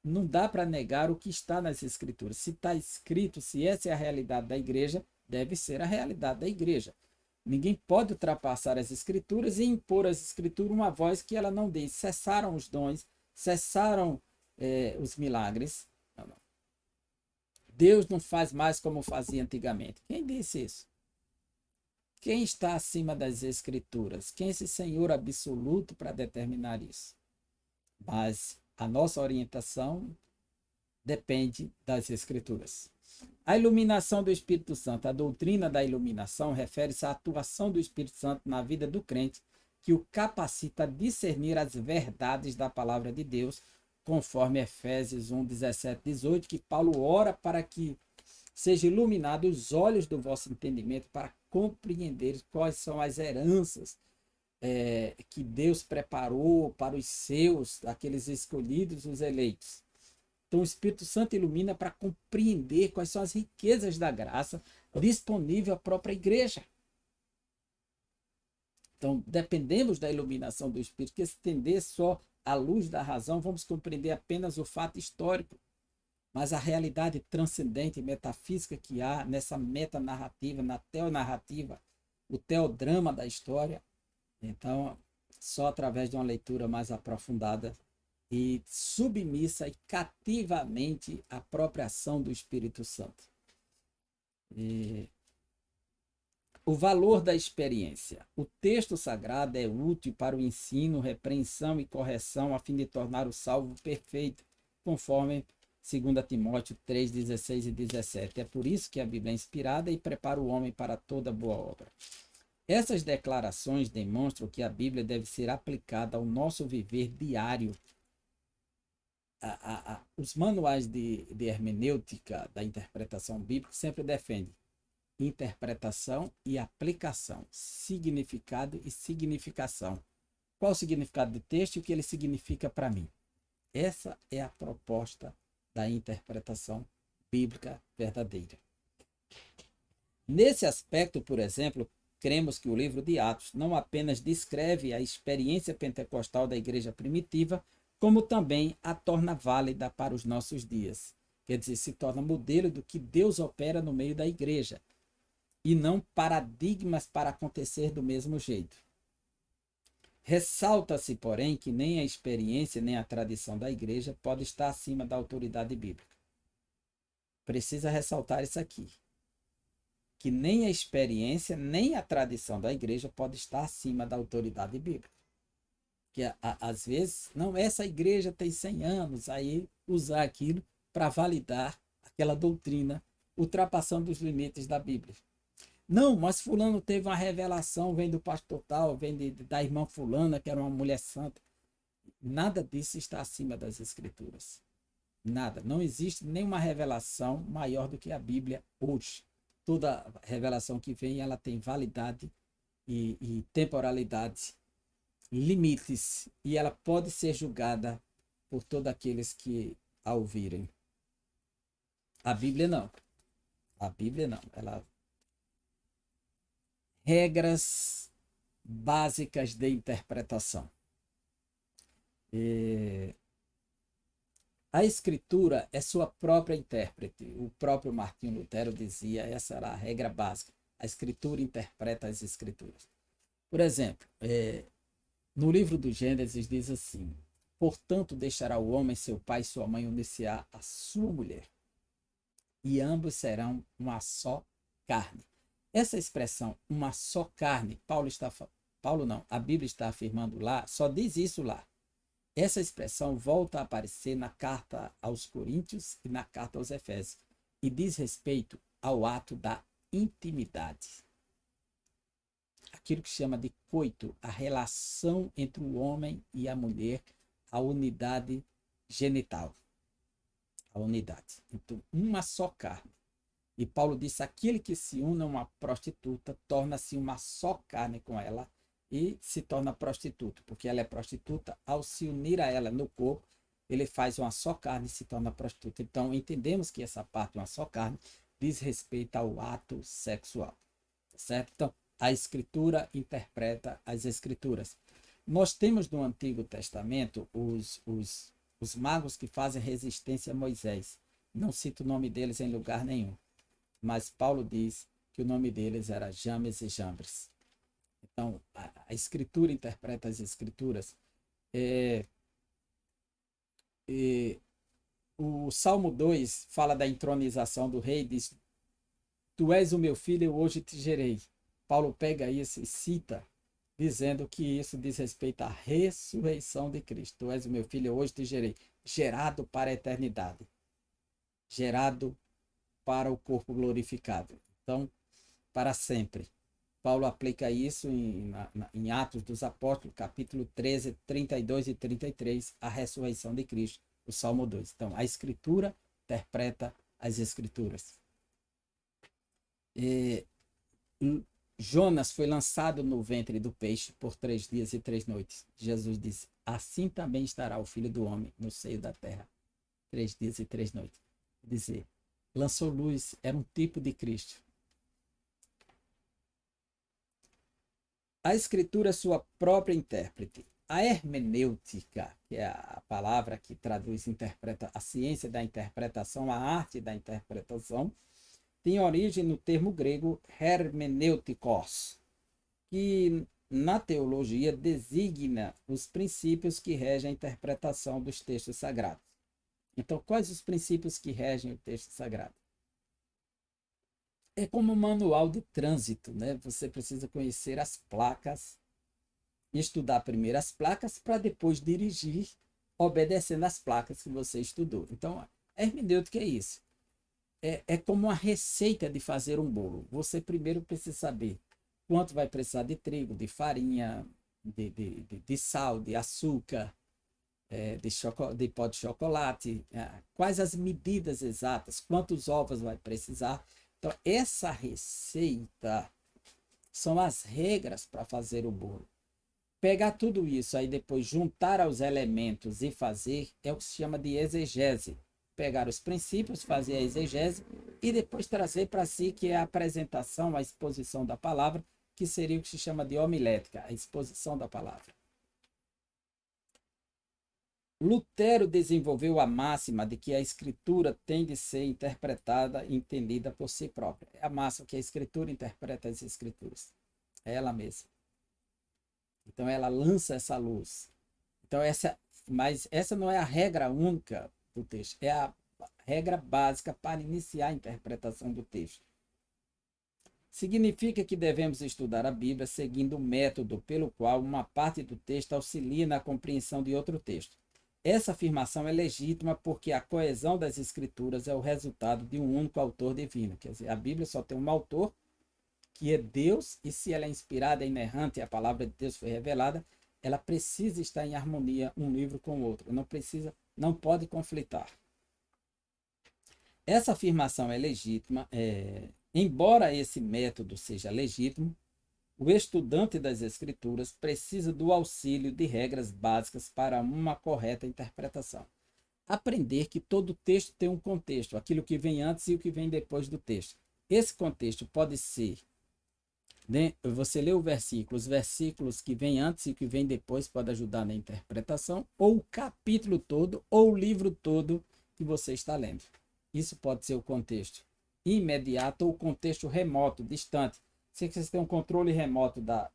não dá para negar o que está nas Escrituras. Se está escrito, se essa é a realidade da igreja, deve ser a realidade da igreja. Ninguém pode ultrapassar as Escrituras e impor às Escrituras uma voz que ela não dê. Cessaram os dons, cessaram os milagres. Não. Deus não faz mais como fazia antigamente. Quem disse isso? Quem está acima das Escrituras? Quem é esse Senhor absoluto para determinar isso? Mas a nossa orientação depende das Escrituras. A iluminação do Espírito Santo, a doutrina da iluminação, refere-se à atuação do Espírito Santo na vida do crente, que o capacita a discernir as verdades da palavra de Deus, conforme Efésios 1, 17, 18, que Paulo ora para que sejam iluminados os olhos do vosso entendimento para compreender quais são as heranças que Deus preparou para os seus, aqueles escolhidos, os eleitos. Então, o Espírito Santo ilumina para compreender quais são as riquezas da graça disponível à própria igreja. Então, dependemos da iluminação do Espírito, que se tender só à luz da razão, vamos compreender apenas o fato histórico. Mas a realidade transcendente e metafísica que há nessa metanarrativa, na teonarrativa, o teodrama da história, então, só através de uma leitura mais aprofundada e submissa e cativamente à própria ação do Espírito Santo. O valor da experiência. O texto sagrado é útil para o ensino, repreensão e correção, a fim de tornar o salvo perfeito, conforme 2 Timóteo 3, 16 e 17. É por isso que a Bíblia é inspirada e prepara o homem para toda boa obra. Essas declarações demonstram que a Bíblia deve ser aplicada ao nosso viver diário. Os manuais de hermenêutica da interpretação bíblica sempre defendem interpretação e aplicação, significado e significação. Qual o significado do texto e o que ele significa para mim? Essa é a proposta da interpretação bíblica verdadeira. Nesse aspecto, por exemplo, cremos que o livro de Atos não apenas descreve a experiência pentecostal da igreja primitiva, como também a torna válida para os nossos dias. Quer dizer, se torna modelo do que Deus opera no meio da igreja, e não paradigmas para acontecer do mesmo jeito. Ressalta-se, porém, que nem a experiência nem a tradição da igreja pode estar acima da autoridade bíblica. Precisa ressaltar isso aqui, que nem a experiência nem a tradição da igreja pode estar acima da autoridade bíblica. Que às vezes, não, essa igreja tem 100 anos, aí usar aquilo para validar aquela doutrina, ultrapassando os limites da Bíblia. Não, mas fulano teve uma revelação, vem do pastor tal, vem da irmã fulana, que era uma mulher santa. Nada disso está acima das Escrituras. Nada. Não existe nenhuma revelação maior do que a Bíblia hoje. Toda revelação que vem, ela tem validade e temporalidade, limites, e ela pode ser julgada por todos aqueles que a ouvirem. A Bíblia não. A Bíblia não. Ela regras básicas de interpretação. A escritura é sua própria intérprete. O próprio Martinho Lutero dizia, essa era a regra básica. A escritura interpreta as escrituras. Por exemplo, no livro do Gênesis diz assim: portanto deixará o homem seu pai e sua mãe unir-se-á a sua mulher, e ambos serão uma só carne. Essa expressão, uma só carne, a Bíblia está afirmando lá, só diz isso lá. Essa expressão volta a aparecer na carta aos Coríntios e na carta aos Efésios, e diz respeito ao ato da intimidade. Aquilo que chama de coito, a relação entre o homem e a mulher, a unidade genital. A unidade. Então, uma só carne. E Paulo disse, aquele que se une a uma prostituta torna-se uma só carne com ela e se torna prostituta, porque ela é prostituta, ao se unir a ela no corpo, ele faz uma só carne e se torna prostituta. Então, entendemos que essa parte, uma só carne, diz respeito ao ato sexual, certo? Então, a Escritura interpreta as Escrituras. Nós temos no Antigo Testamento os magos que fazem resistência a Moisés. Não cito o nome deles em lugar nenhum. Mas Paulo diz que o nome deles era James e Jambres. Então, a Escritura interpreta as Escrituras. O Salmo 2 fala da entronização do rei, diz: Tu és o meu filho, eu hoje te gerei. Paulo pega isso e cita, dizendo que isso diz respeito à ressurreição de Cristo. Tu és o meu filho, eu hoje te gerei. Gerado para a eternidade. Gerado para o corpo glorificado. Então, para sempre. Paulo aplica isso em Atos dos Apóstolos, capítulo 13, 32 e 33, a ressurreição de Cristo, o Salmo 2. Então, a Escritura interpreta as Escrituras. E Jonas foi lançado no ventre do peixe por 3 dias e 3 noites. Jesus disse: assim também estará o Filho do Homem no seio da terra. 3 dias e 3 noites. Quer dizer, lançou luz, era um tipo de Cristo. A Escritura é sua própria intérprete. A hermenêutica, que é a palavra que traduz interpreta, a ciência da interpretação, a arte da interpretação, tem origem no termo grego hermeneutikos, que na teologia designa os princípios que regem a interpretação dos textos sagrados. Então, quais os princípios que regem o texto sagrado? É como um manual de trânsito, né? Você precisa conhecer as placas, estudar primeiro as placas para depois dirigir obedecendo as placas que você estudou. Então, a hermenêutica é isso. É como uma receita de fazer um bolo. Você primeiro precisa saber quanto vai precisar de trigo, de farinha, de sal, de açúcar, de pó de chocolate, quais as medidas exatas, quantos ovos vai precisar. Então, essa receita são as regras para fazer o bolo. Pegar tudo isso, aí depois juntar aos elementos e fazer, é o que se chama de exegese. Pegar os princípios, fazer a exegese e depois trazer para si, que é a apresentação, a exposição da palavra, que seria o que se chama de homilética, a exposição da palavra. Lutero desenvolveu a máxima de que a escritura tem de ser interpretada e entendida por si própria. É a máxima que a escritura interpreta as escrituras. É ela mesma. Então ela lança essa luz. Então mas essa não é a regra única do texto, é a regra básica para iniciar a interpretação do texto. Significa que devemos estudar a Bíblia seguindo o método pelo qual uma parte do texto auxilia na compreensão de outro texto. Essa afirmação é legítima porque a coesão das escrituras é o resultado de um único autor divino. Quer dizer, a Bíblia só tem um autor, que é Deus, e se ela é inspirada, é inerrante, e a palavra de Deus foi revelada, ela precisa estar em harmonia um livro com o outro. Não pode conflitar. Essa afirmação é legítima, embora esse método seja legítimo, o estudante das Escrituras precisa do auxílio de regras básicas para uma correta interpretação. Aprender que todo texto tem um contexto, aquilo que vem antes e o que vem depois do texto. Esse contexto pode ser, né, você lê o versículo, os versículos que vêm antes e que vêm depois podem ajudar na interpretação, ou o capítulo todo, ou o livro todo que você está lendo. Isso pode ser o contexto imediato ou o contexto remoto, distante. Se você tem um controle remoto da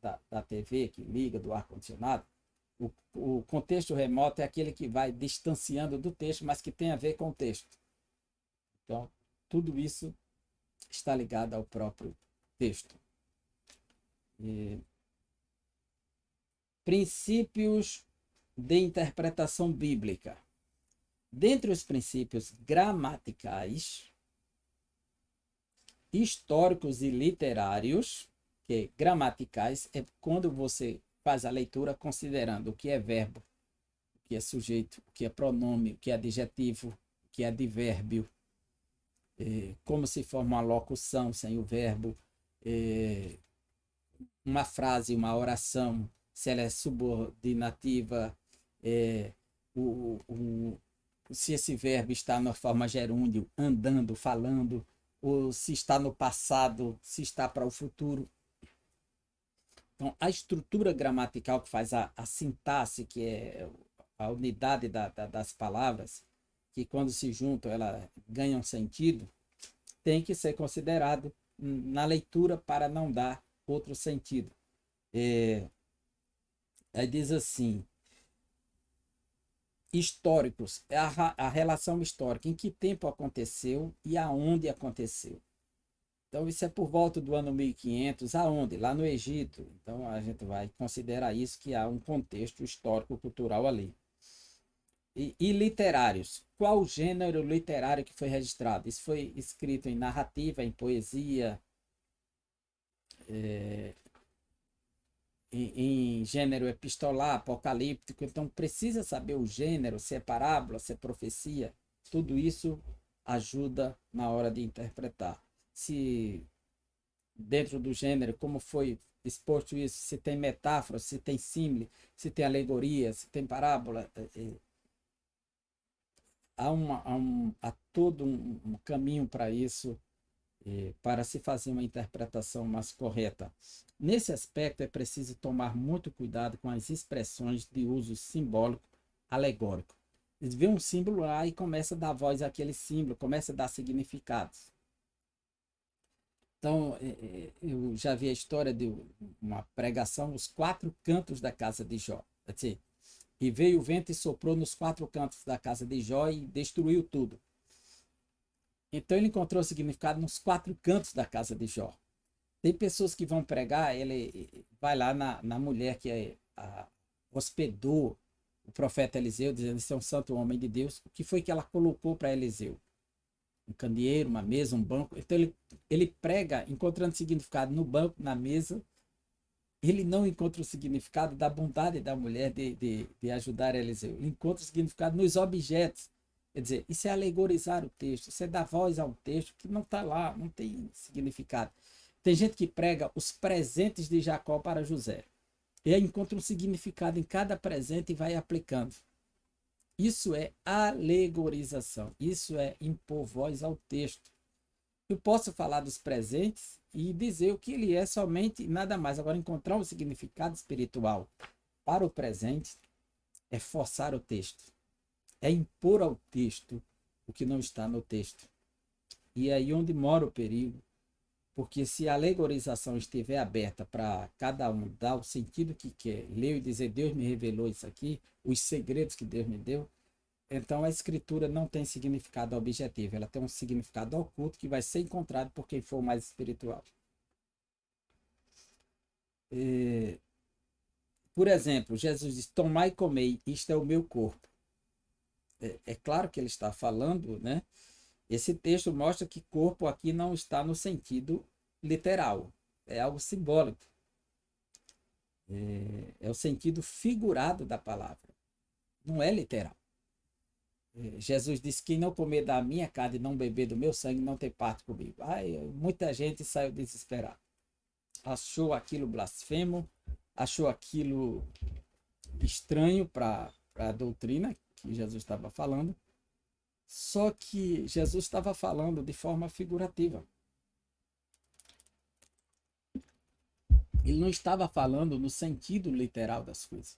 TV que liga, do ar-condicionado, o contexto remoto é aquele que vai distanciando do texto, mas que tem a ver com o texto. Então, tudo isso está ligado ao próprio texto. Princípios de interpretação bíblica. Dentre os princípios gramaticais, históricos e literários, que gramaticais é quando você faz a leitura considerando o que é verbo, o que é sujeito, o que é pronome, o que é adjetivo, o que é advérbio, como se forma uma locução sem o verbo, uma frase, uma oração, se ela é subordinativa, se esse verbo está na forma gerúndio, andando, falando, ou se está no passado, se está para o futuro. Então, a estrutura gramatical que faz a sintaxe, que é a unidade das palavras, que quando se juntam ela ganha um sentido, tem que ser considerado na leitura para não dar outro sentido. Aí diz assim, históricos, é a relação histórica, em que tempo aconteceu e aonde aconteceu. Então, isso é por volta do ano 1500, aonde? Lá no Egito. Então, a gente vai considerar isso, que há um contexto histórico-cultural ali. E literários. Qual o gênero literário que foi registrado? Isso foi escrito em narrativa, em poesia, em gênero epistolar, apocalíptico. Então, precisa saber o gênero, se é parábola, se é profecia. Tudo isso ajuda na hora de interpretar. Se dentro do gênero, como foi exposto isso, se tem metáfora, se tem símile, se tem alegoria, se tem parábola. Há todo um caminho para isso, para se fazer uma interpretação mais correta. Nesse aspecto, é preciso tomar muito cuidado com as expressões de uso simbólico alegórico. Eles vê um símbolo lá e começa a dar voz àquele símbolo, começa a dar significados. Então, eu já vi a história de uma pregação, os 4 cantos da casa de Jó. Quer dizer, e veio o vento e soprou nos 4 cantos da casa de Jó e destruiu tudo. Então ele encontrou significado nos 4 cantos da casa de Jó. Tem pessoas que vão pregar, ele vai lá na mulher que hospedou o profeta Eliseu, dizendo que é um santo homem de Deus. O que foi que ela colocou para Eliseu? Um candeeiro, uma mesa, um banco. Então ele prega encontrando significado no banco, na mesa. Ele não encontra o significado da bondade da mulher de ajudar Eliseu. Ele encontra o significado nos objetos. Quer dizer, isso é alegorizar o texto, isso é dar voz a um texto que não está lá, não tem significado. Tem gente que prega os presentes de Jacó para José. E aí encontra um significado em cada presente e vai aplicando. Isso é alegorização, isso é impor voz ao texto. Eu posso falar dos presentes e dizer o que ele é somente nada mais. Agora, encontrar um significado espiritual para o presente é forçar o texto, é impor ao texto o que não está no texto. E é aí onde mora o perigo, porque se a alegorização estiver aberta para cada um dar o sentido que quer, ler e dizer Deus me revelou isso aqui, os segredos que Deus me deu, então a escritura não tem significado objetivo, ela tem um significado oculto que vai ser encontrado por quem for mais espiritual. Por exemplo, Jesus diz, tomai e comei, isto é o meu corpo. É claro que ele está falando, né? Esse texto mostra que corpo aqui não está no sentido literal, é algo simbólico. É o sentido figurado da palavra, não é literal. Jesus disse, quem não comer da minha carne e não beber do meu sangue não tem parte comigo. Muita gente saiu desesperada. Achou aquilo blasfemo, achou aquilo estranho para a doutrina que Jesus estava falando. Só que Jesus estava falando de forma figurativa. Ele não estava falando no sentido literal das coisas.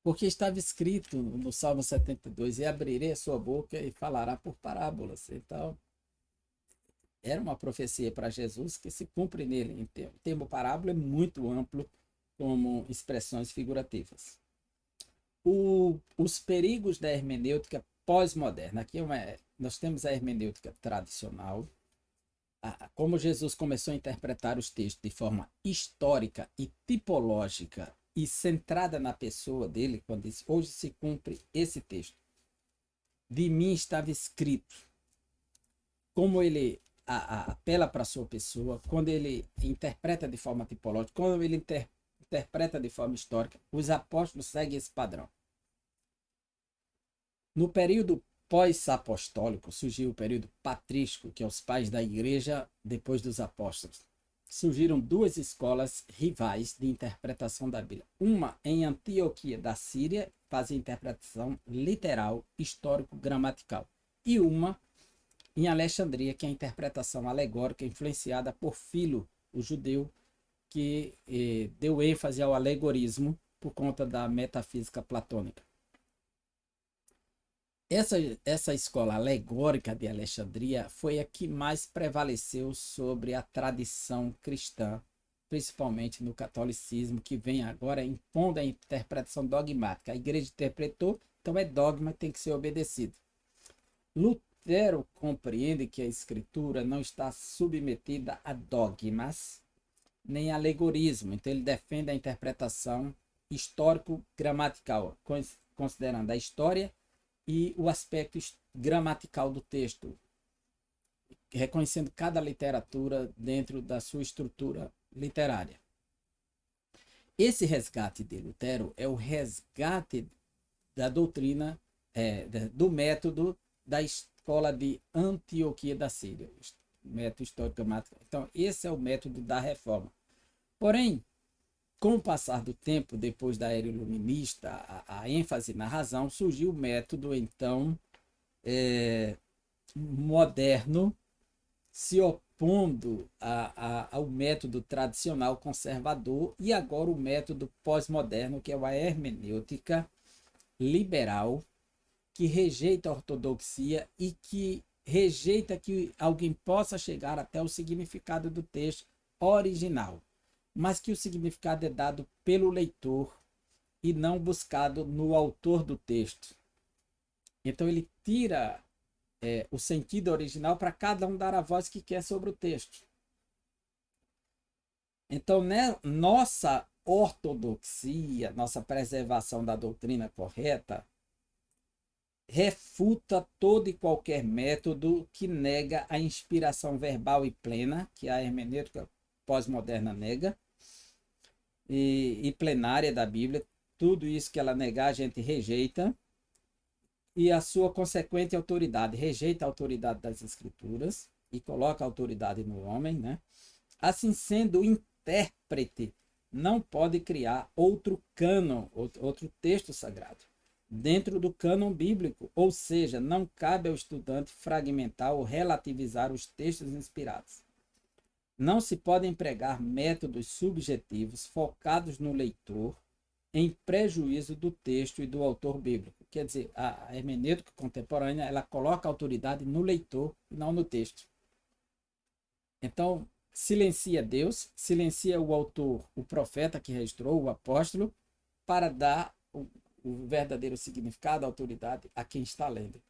Porque estava escrito no Salmo 72, e abrirei a sua boca e falará por parábolas. Então, era uma profecia para Jesus que se cumpre nele. O termo parábola é muito amplo como expressões figurativas. Os perigos da hermenêutica pós-moderna. Aqui nós temos a hermenêutica tradicional. Como Jesus começou a interpretar os textos de forma histórica e tipológica e centrada na pessoa dele, quando disse, hoje se cumpre esse texto. De mim estava escrito. Como ele apela para a sua pessoa, quando ele interpreta de forma tipológica, quando ele interpreta de forma histórica, os apóstolos seguem esse padrão. No período pós-apostólico, surgiu o período patrístico, que é os pais da igreja depois dos apóstolos. Surgiram 2 escolas rivais de interpretação da Bíblia. Uma em Antioquia da Síria, fazia interpretação literal, histórico-gramatical. E uma em Alexandria, que é a interpretação alegórica, influenciada por Filo, o judeu, que deu ênfase ao alegorismo por conta da metafísica platônica. Essa escola alegórica de Alexandria foi a que mais prevaleceu sobre a tradição cristã principalmente no catolicismo, que vem agora impondo a interpretação dogmática. A igreja interpretou, então é dogma, tem que ser obedecido. Lutero compreende que a escritura não está submetida a dogmas nem a alegorismo, então ele defende a interpretação histórico-gramatical, considerando a história e o aspecto gramatical do texto, reconhecendo cada literatura dentro da sua estrutura literária. Esse resgate de Lutero é o resgate da doutrina, do método da escola de Antioquia da Síria, método histórico-gramático. Então, esse é o método da reforma. Porém, com o passar do tempo, depois da era iluminista, a ênfase na razão, surgiu o método, então, moderno, se opondo ao método tradicional conservador, e agora o método pós-moderno, que é a hermenêutica liberal, que rejeita a ortodoxia e que rejeita que alguém possa chegar até o significado do texto original, mas que o significado é dado pelo leitor e não buscado no autor do texto. Então ele tira o sentido original para cada um dar a voz que quer sobre o texto. Então, né, nossa ortodoxia, nossa preservação da doutrina correta, refuta todo e qualquer método que nega a inspiração verbal e plena, que a hermenêutica pós-moderna nega, e plenária da Bíblia. Tudo isso que ela negar, a gente rejeita. E a sua consequente autoridade, rejeita a autoridade das Escrituras e coloca a autoridade no homem, né? Assim sendo, o intérprete não pode criar outro cânon, outro texto sagrado, dentro do cânon bíblico, ou seja, não cabe ao estudante fragmentar ou relativizar os textos inspirados. Não se pode empregar métodos subjetivos focados no leitor em prejuízo do texto e do autor bíblico. Quer dizer, a hermenêutica contemporânea, ela coloca a autoridade no leitor e não no texto. Então, silencia Deus, silencia o autor, o profeta que registrou, o apóstolo, para dar o verdadeiro significado, a autoridade a quem está lendo.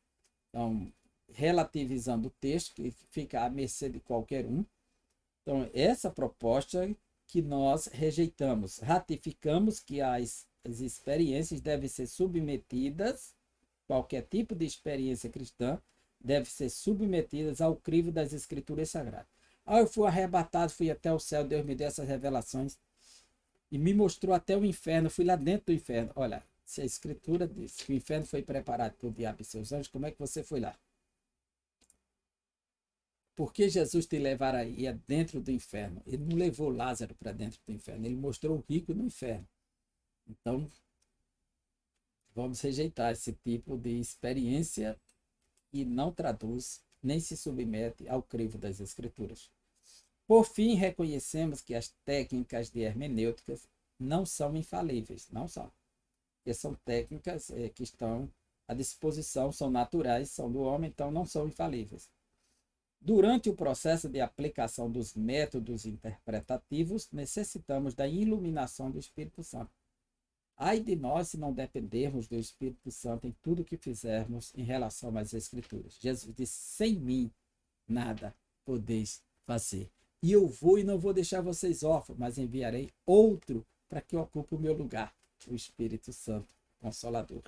Então, relativizando o texto, que fica à mercê de qualquer um. Então, essa proposta que nós rejeitamos, ratificamos que as experiências devem ser submetidas, qualquer tipo de experiência cristã, deve ser submetidas ao crivo das Escrituras Sagradas. Eu fui arrebatado, fui até o céu, Deus me deu essas revelações e me mostrou até o inferno, fui lá dentro do inferno. Olha, se a Escritura diz que o inferno foi preparado por diabo e seus anjos, como é que você foi lá? Por que Jesus te levaria dentro do inferno? Ele não levou Lázaro para dentro do inferno, ele mostrou o rico no inferno. Então, vamos rejeitar esse tipo de experiência que não traduz nem se submete ao crivo das Escrituras. Por fim, reconhecemos que as técnicas de hermenêuticas não são infalíveis, não são. Porque são técnicas que estão à disposição, são naturais, são do homem, então não são infalíveis. Durante o processo de aplicação dos métodos interpretativos, necessitamos da iluminação do Espírito Santo. Ai de nós se não dependermos do Espírito Santo em tudo que fizermos em relação às Escrituras. Jesus disse, sem mim nada podeis fazer. E eu vou e não vou deixar vocês órfãos, mas enviarei outro para que ocupe o meu lugar, o Espírito Santo Consolador.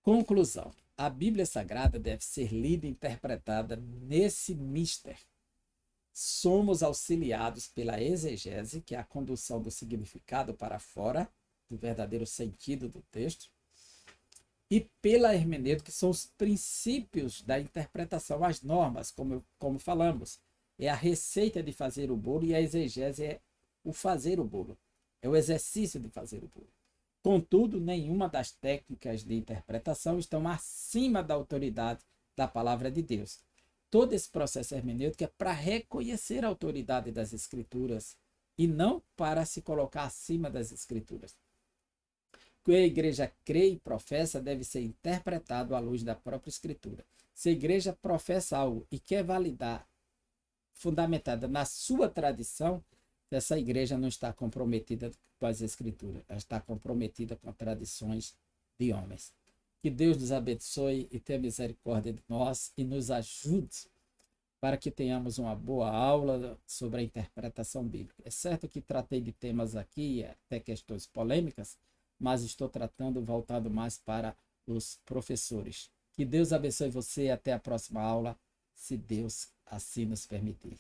Conclusão. A Bíblia Sagrada deve ser lida e interpretada nesse mister. Somos auxiliados pela exegese, que é a condução do significado para fora, do verdadeiro sentido do texto, e pela hermenêutica, que são os princípios da interpretação, as normas, como falamos. É a receita de fazer o bolo e a exegese é o fazer o bolo. É o exercício de fazer o bolo. Contudo, nenhuma das técnicas de interpretação estão acima da autoridade da palavra de Deus. Todo esse processo hermenêutico é para reconhecer a autoridade das Escrituras e não para se colocar acima das Escrituras. O que a igreja crê e professa deve ser interpretado à luz da própria Escritura. Se a igreja professa algo e quer validar fundamentada na sua tradição, essa igreja não está comprometida com as escrituras, ela está comprometida com tradições de homens. Que Deus nos abençoe e tenha misericórdia de nós e nos ajude para que tenhamos uma boa aula sobre a interpretação bíblica. É certo que tratei de temas aqui, até questões polêmicas, mas estou tratando voltado mais para os professores. Que Deus abençoe você e até a próxima aula, se Deus assim nos permitir.